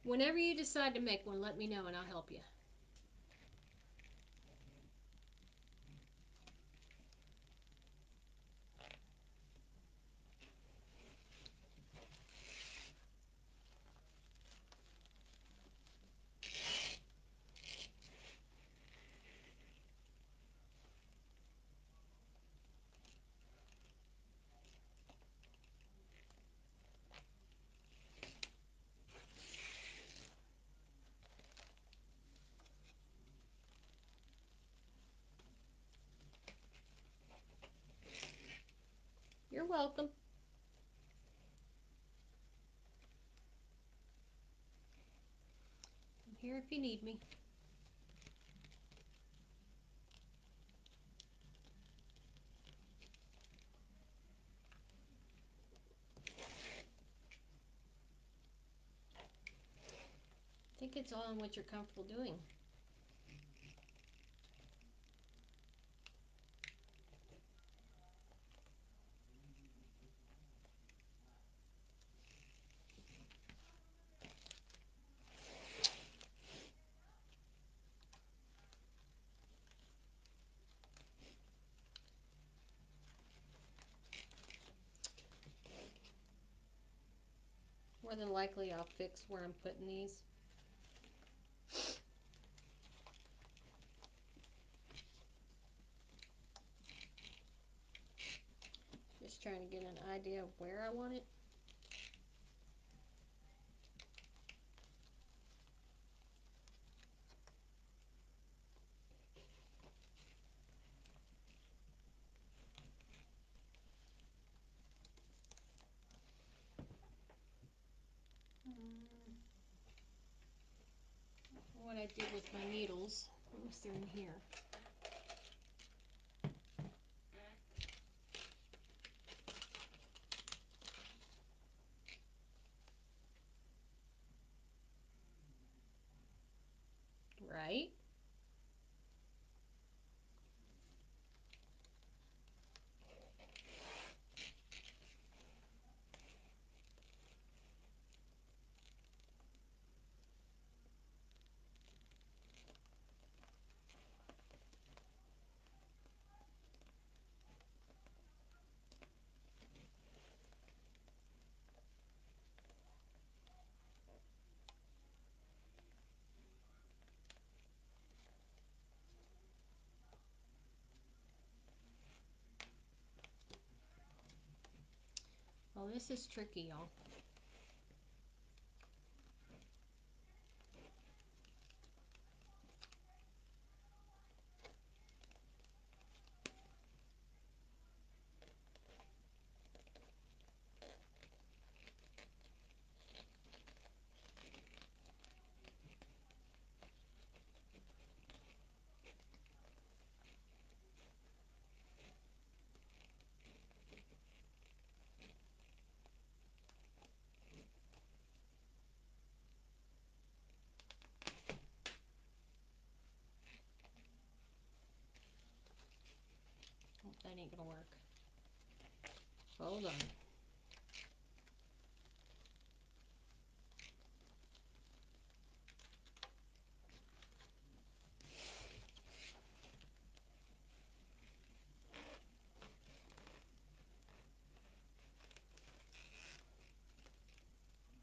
Whenever you decide to make one, let me know and I'll help you. You're welcome. I'm here if you need me. I think it's all on what you're comfortable doing. More than likely, I'll fix where I'm putting these. Just trying to get an idea of where I want it. What I did with my needles. Unless they're in here. Right? Well, this is tricky, y'all. Oh, that ain't gonna work. Hold on.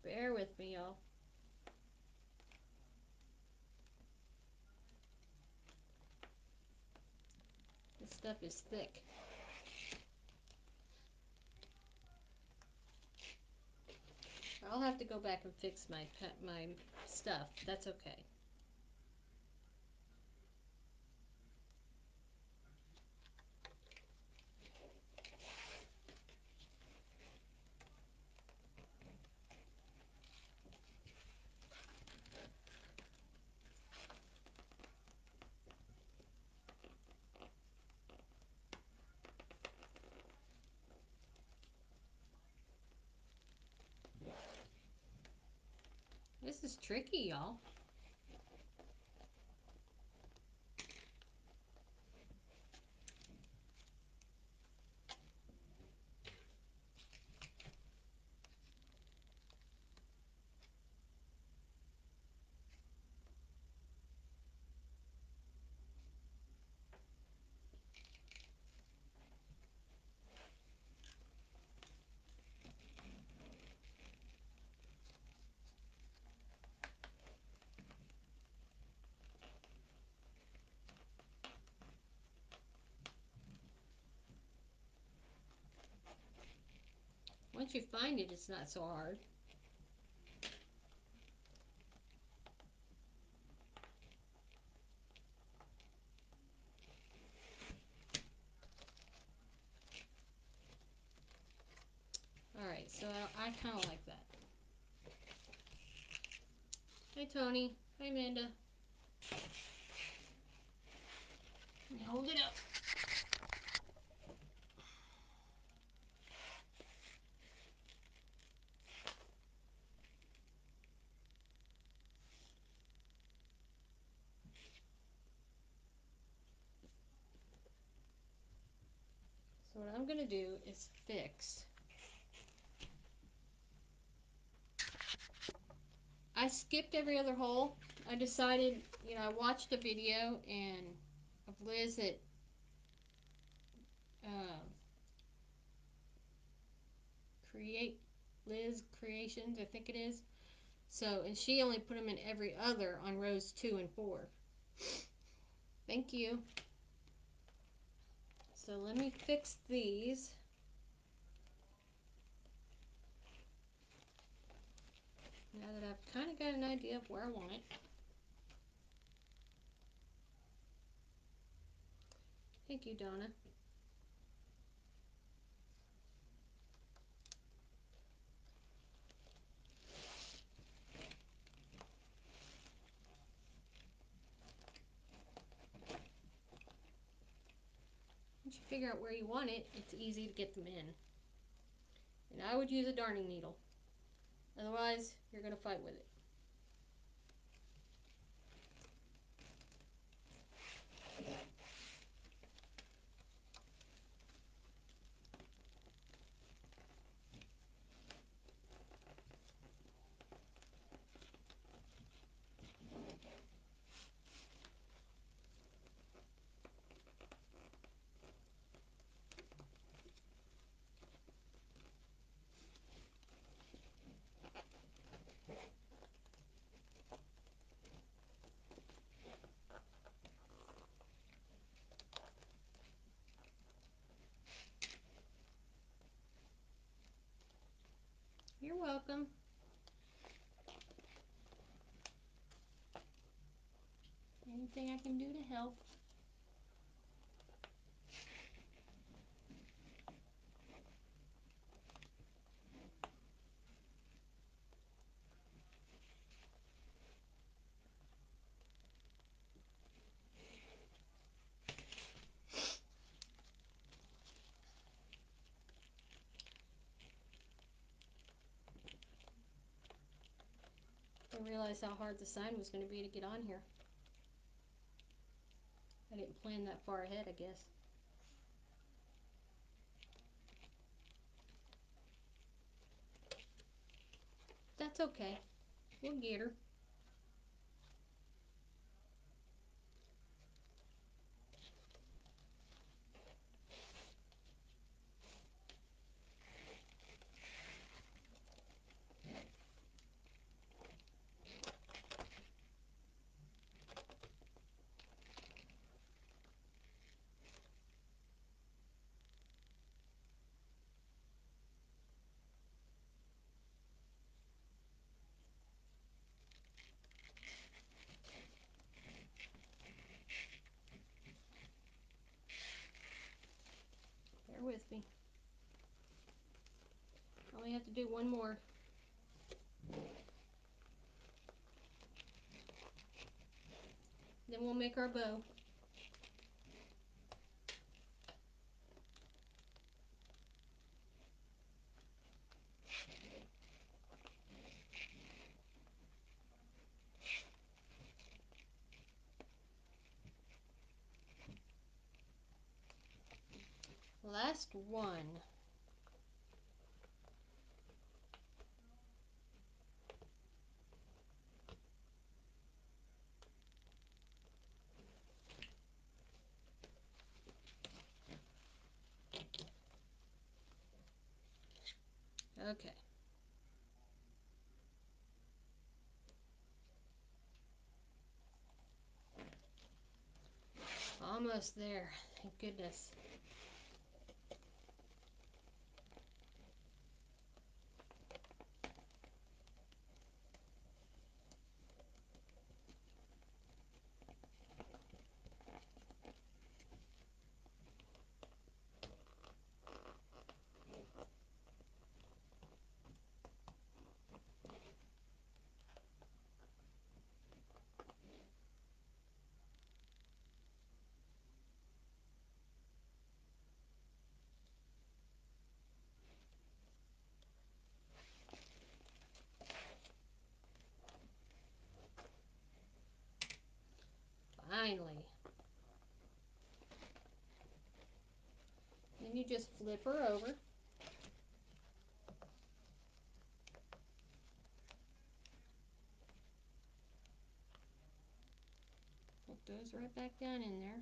Bear with me, y'all. This stuff is thick. I'll have to go back and fix my stuff. That's okay. This is tricky, y'all. Once you find it, it's not so hard. So I kind of like that. Hi, Tony. Hi, Amanda. Let me hold it up. So what I'm going to do is fix. I skipped every other hole. I decided, I watched a video and of Liz at uh, Create Liz Creations, I think it is. So, and she only put them in every other on rows 2 and 4. Thank you. So let me fix these. Now that I've kind of got an idea of where I want it. Thank you, Donna. Once you figure out where you want it, it's easy to get them in. And I would use a darning needle. Otherwise, you're going to fight with it. You're welcome. Anything I can do to help. I realized how hard the sign was going to be to get on here. I didn't plan that far ahead, I guess. That's okay. We'll get her. Bear with me. I only have to do one more. Then we'll make our bow. Last one. Okay. Almost there. Thank goodness. you just flip her over. Put those right back down in there.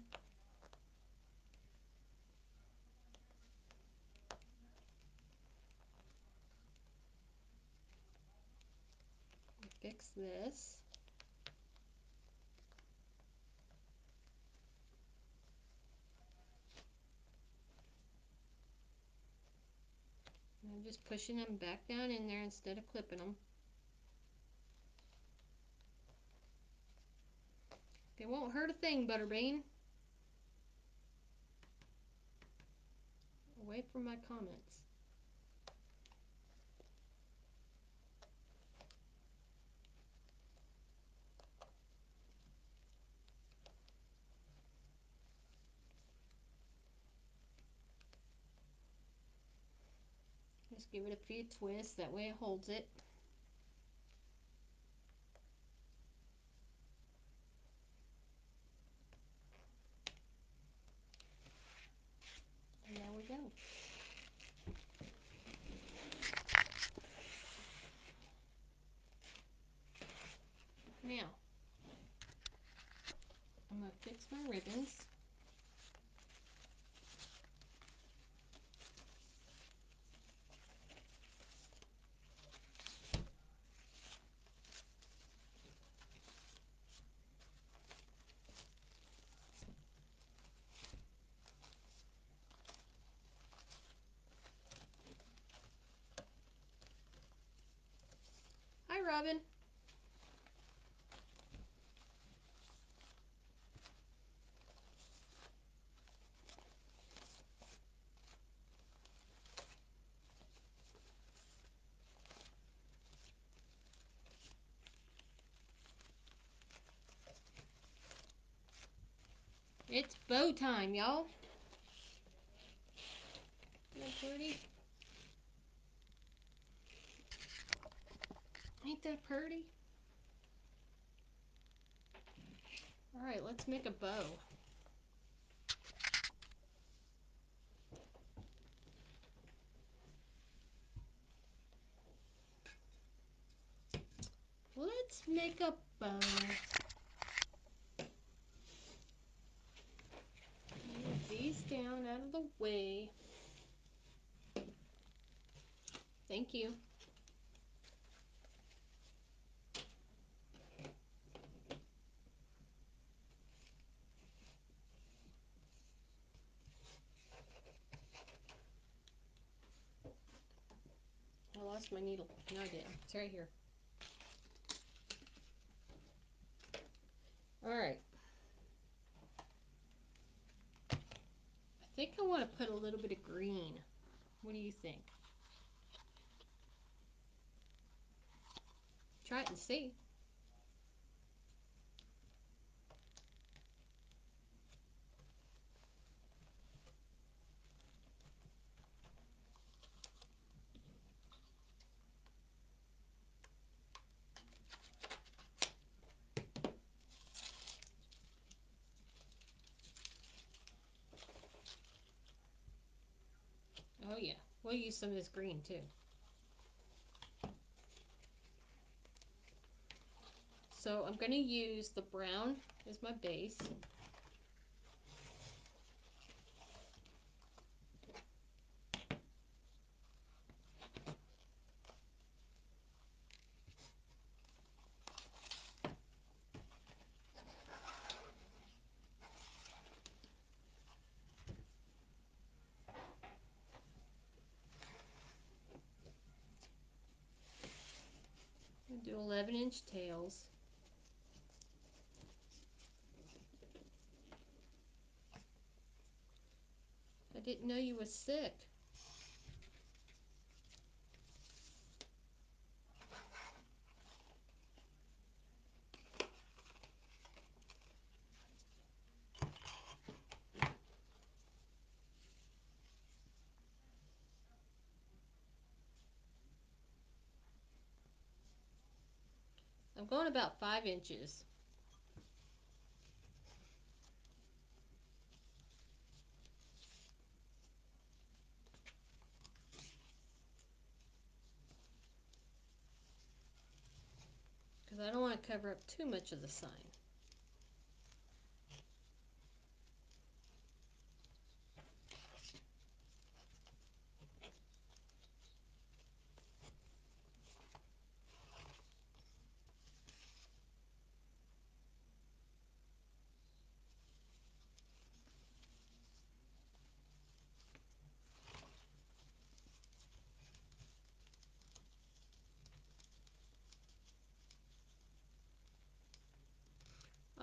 Fix this. And I'm just pushing them back down in there instead of clipping them. They won't hurt a thing, Butterbean. Away from my comments. Just give it a few twists, that way it holds it. And there we go. Now, I'm going to fix my ribbons. Hi, Robin. It's bow time, y'all. Isn't that pretty? Ain't that pretty? All right, let's make a bow. Let's make a bow. Move these down out of the way. Thank you. I lost my needle. No, I didn't. It's right here. All right. I think I want to put a little bit of green. What do you think? Try it and see. Oh yeah, we'll use some of this green too. So I'm going to use the brown as my base. I'll do 11-inch tails. I didn't know you was sick. I'm going about 5 inches. I don't want to cover up too much of the sign.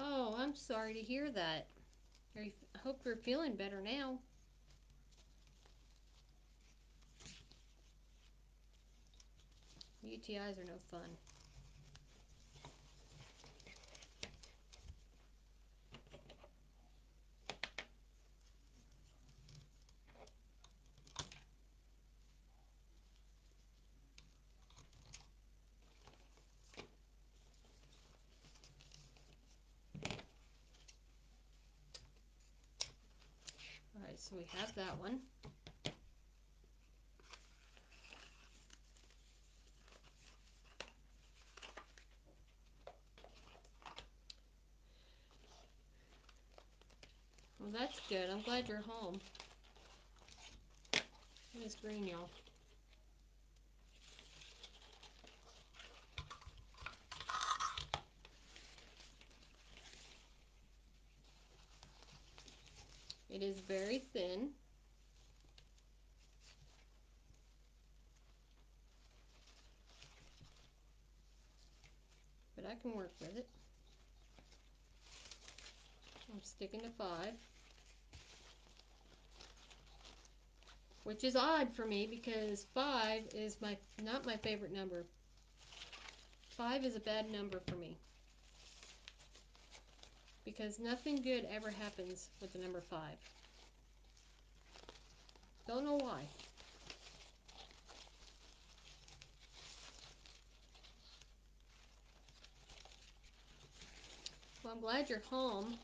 Oh, I'm sorry to hear that. I hope you're feeling better now. UTIs are no fun. Alright, so we have that one. Well, that's good. I'm glad you're home. It is green, y'all. It is very thin, but I can work with it. I'm sticking to 5, which is odd for me because 5 is not my favorite number. 5 is a bad number for me because nothing good ever happens with the number 5. Don't know why. Well, I'm glad you're home.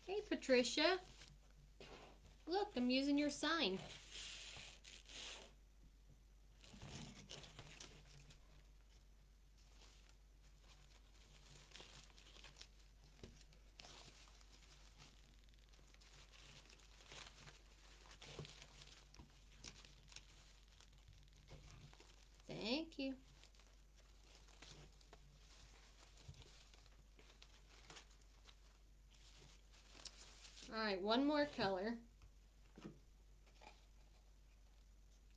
Hey, Patricia. Look, I'm using your sign. Thank you. Alright, one more color.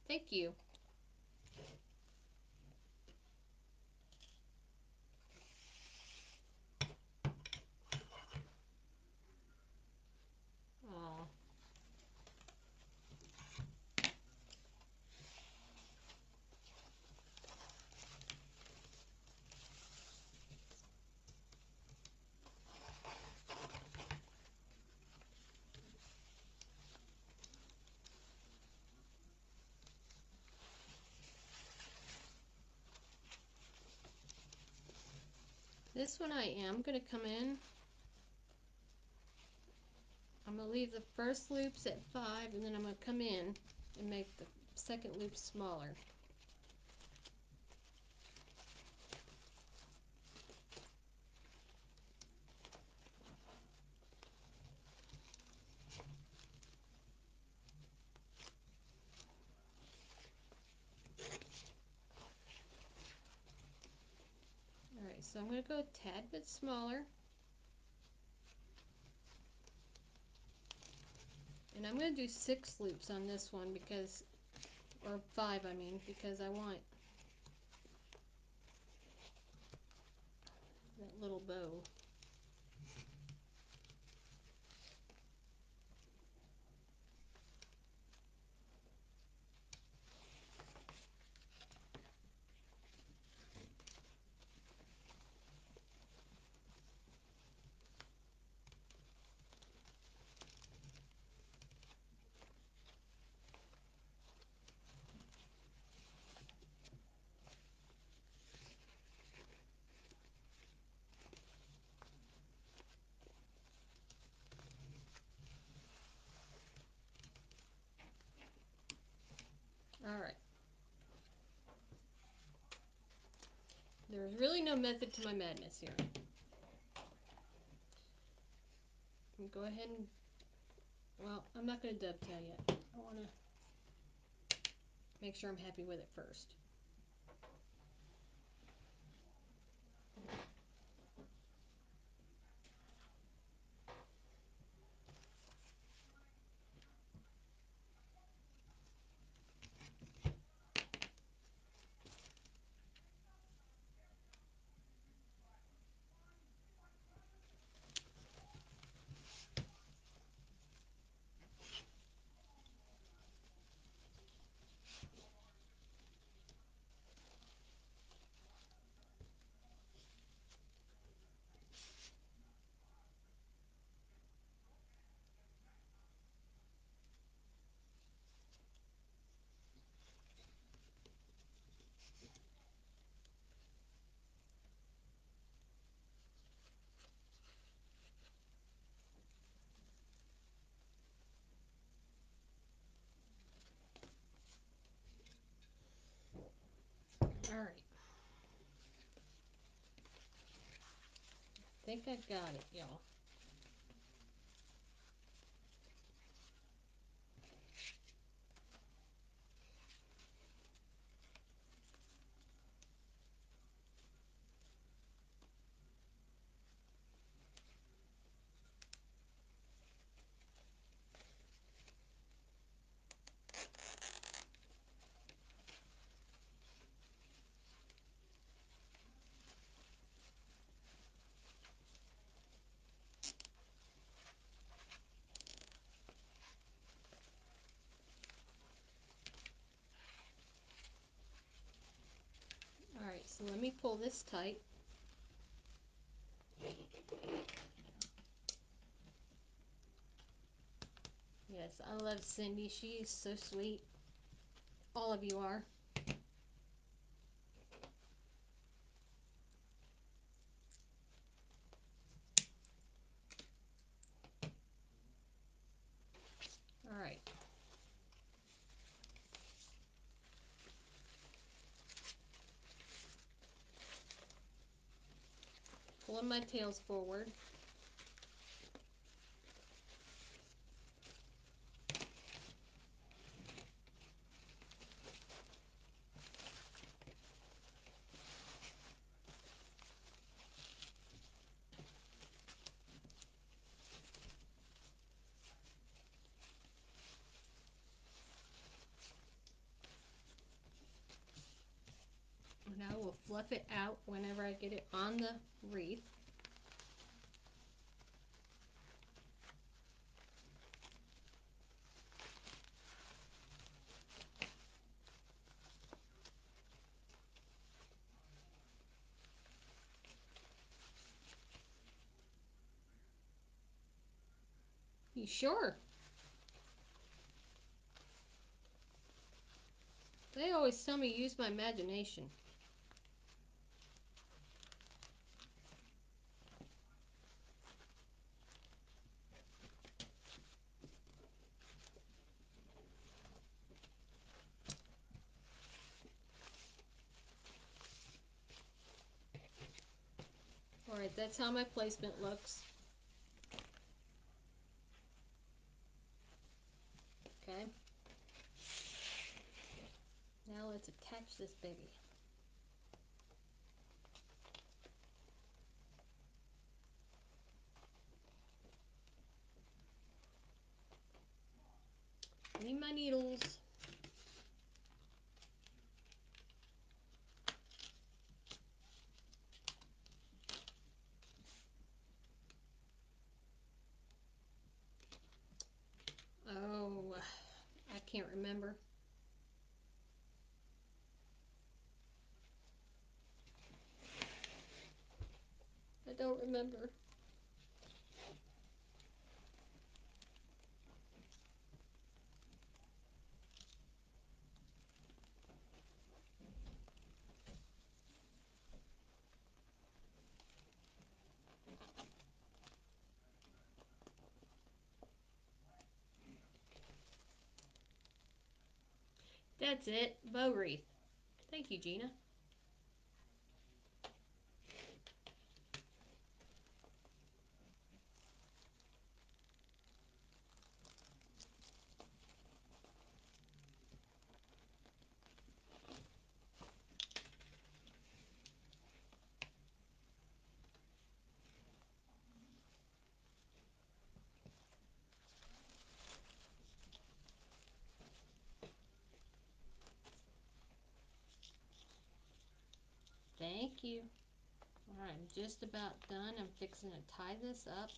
Thank you. Aw. This one I am going to come in. I'm going to leave the first loops at 5 and then I'm going to come in and make the second loop smaller. so I'm going to go a tad bit smaller. And I'm going to do 6 loops on this one because, or 5 I mean, because I want that little bow. Alright. There's really no method to my madness here. Go ahead and, well, I'm not going to dovetail yet. I want to make sure I'm happy with it first. Alright. I think I got it, y'all. Alright, so let me pull this tight. Yes, I love Cindy. She is so sweet. All of you are. Alright. Pulling my tails forward. And I will fluff it out whenever I get it on the wreath. You sure? They always tell me use my imagination. Alright, that's how my placement looks. Okay. Now let's attach this baby. don't remember. That's it. Bow wreath. Thank you, Gina. Thank you. All right, I'm just about done. I'm fixing to tie this up.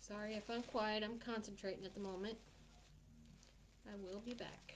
Sorry if I'm quiet. I'm concentrating at the moment. I will be back.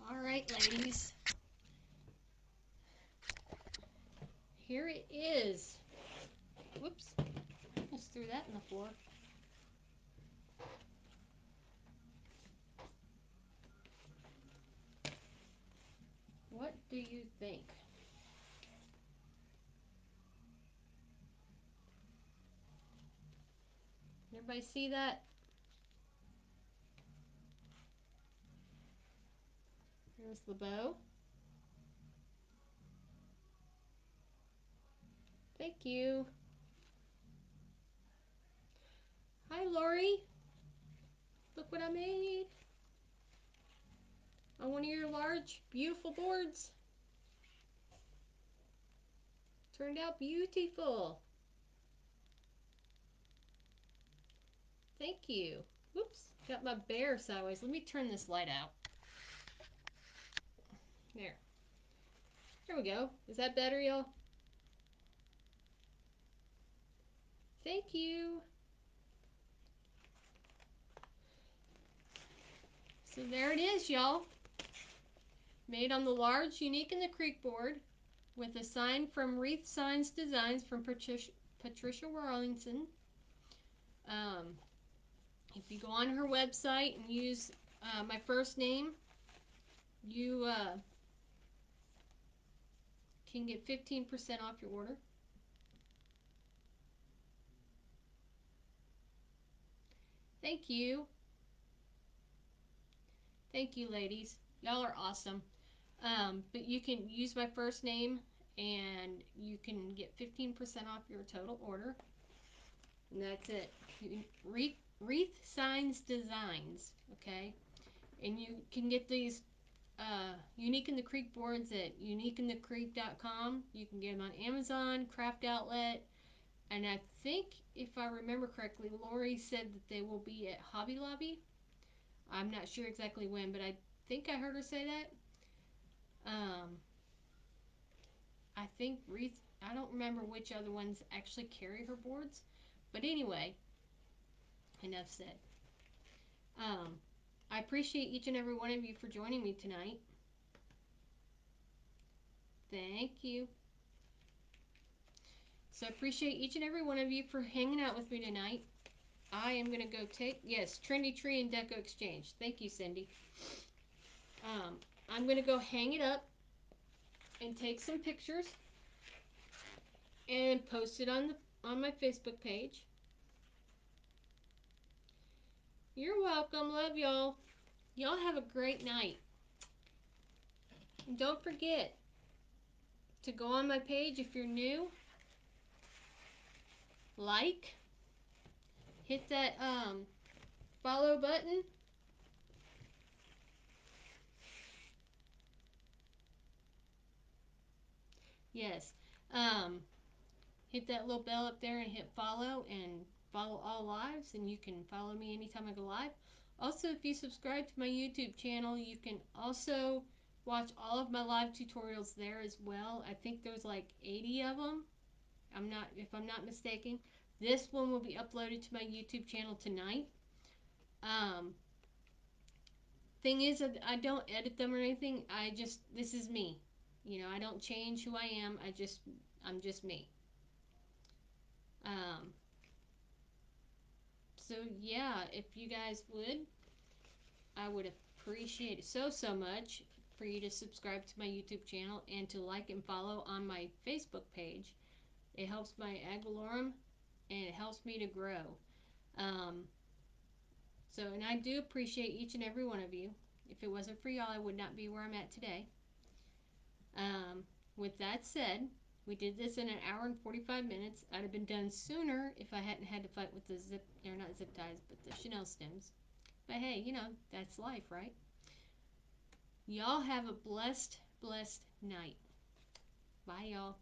All right, ladies. Here it is. Whoops. Just threw that in the floor. What do you think? Everybody see that? There's the bow. Thank you. Hi, Lori. Look what I made on one of your large, beautiful boards. Turned out beautiful. Thank you. Whoops, got my bear sideways. Let me turn this light out. There. There we go. Is that better, y'all? Thank you. So there it is, y'all. Made on the large, unique in the creek board with a sign from Wreath Signs Designs from Patricia Warlington. If you go on her website and use my first name, you can get 15% off your order. Thank you. Thank you, ladies. Y'all are awesome. But you can use my first name and you can get 15% off your total order. And that's it. Wreath Signs Designs. Okay. And you can get these Unique in the Creek boards at uniqueinthecreek.com. You can get them on Amazon, Craft Outlet, and I think, if I remember correctly, Lori said that they will be at Hobby Lobby. I'm not sure exactly when, but I think I heard her say that. Um, I think Wreath, I don't remember which other ones actually carry her boards. But anyway, enough said. Um, I appreciate each and every one of you for joining me tonight. Thank you. So I appreciate each and every one of you for hanging out with me tonight. I am going to go take, yes, Trendy Tree and Deco Exchange. Thank you, Cindy. I'm going to go hang it up and take some pictures and post it on my Facebook page. You're welcome. Love y'all. Y'all have a great night. And don't forget to go on my page if you're new. Like, hit that follow button. Yes. Um, hit that little bell up there and hit follow and follow all lives, and you can follow me anytime I go live. Also, if you subscribe to my YouTube channel, you can also watch all of my live tutorials there as well. I think there's like 80 of them. If I'm not mistaken. This one will be uploaded to my YouTube channel tonight. Um, thing is, I don't edit them or anything. This is me. I don't change who I am. I'm just me. Um, so yeah, if you guys would, I would appreciate it so much for you to subscribe to my YouTube channel and to like and follow on my Facebook page. It helps my ad valorem and it helps me to grow. Um, and I do appreciate each and every one of you. If it wasn't for y'all, I would not be where I'm at today. Um, with that said, we did this in an hour and 45 minutes. I'd have been done sooner if I hadn't had to fight with the or not zip ties, but the Chanel stems. But hey, that's life, right? Y'all have a blessed night. Bye, y'all.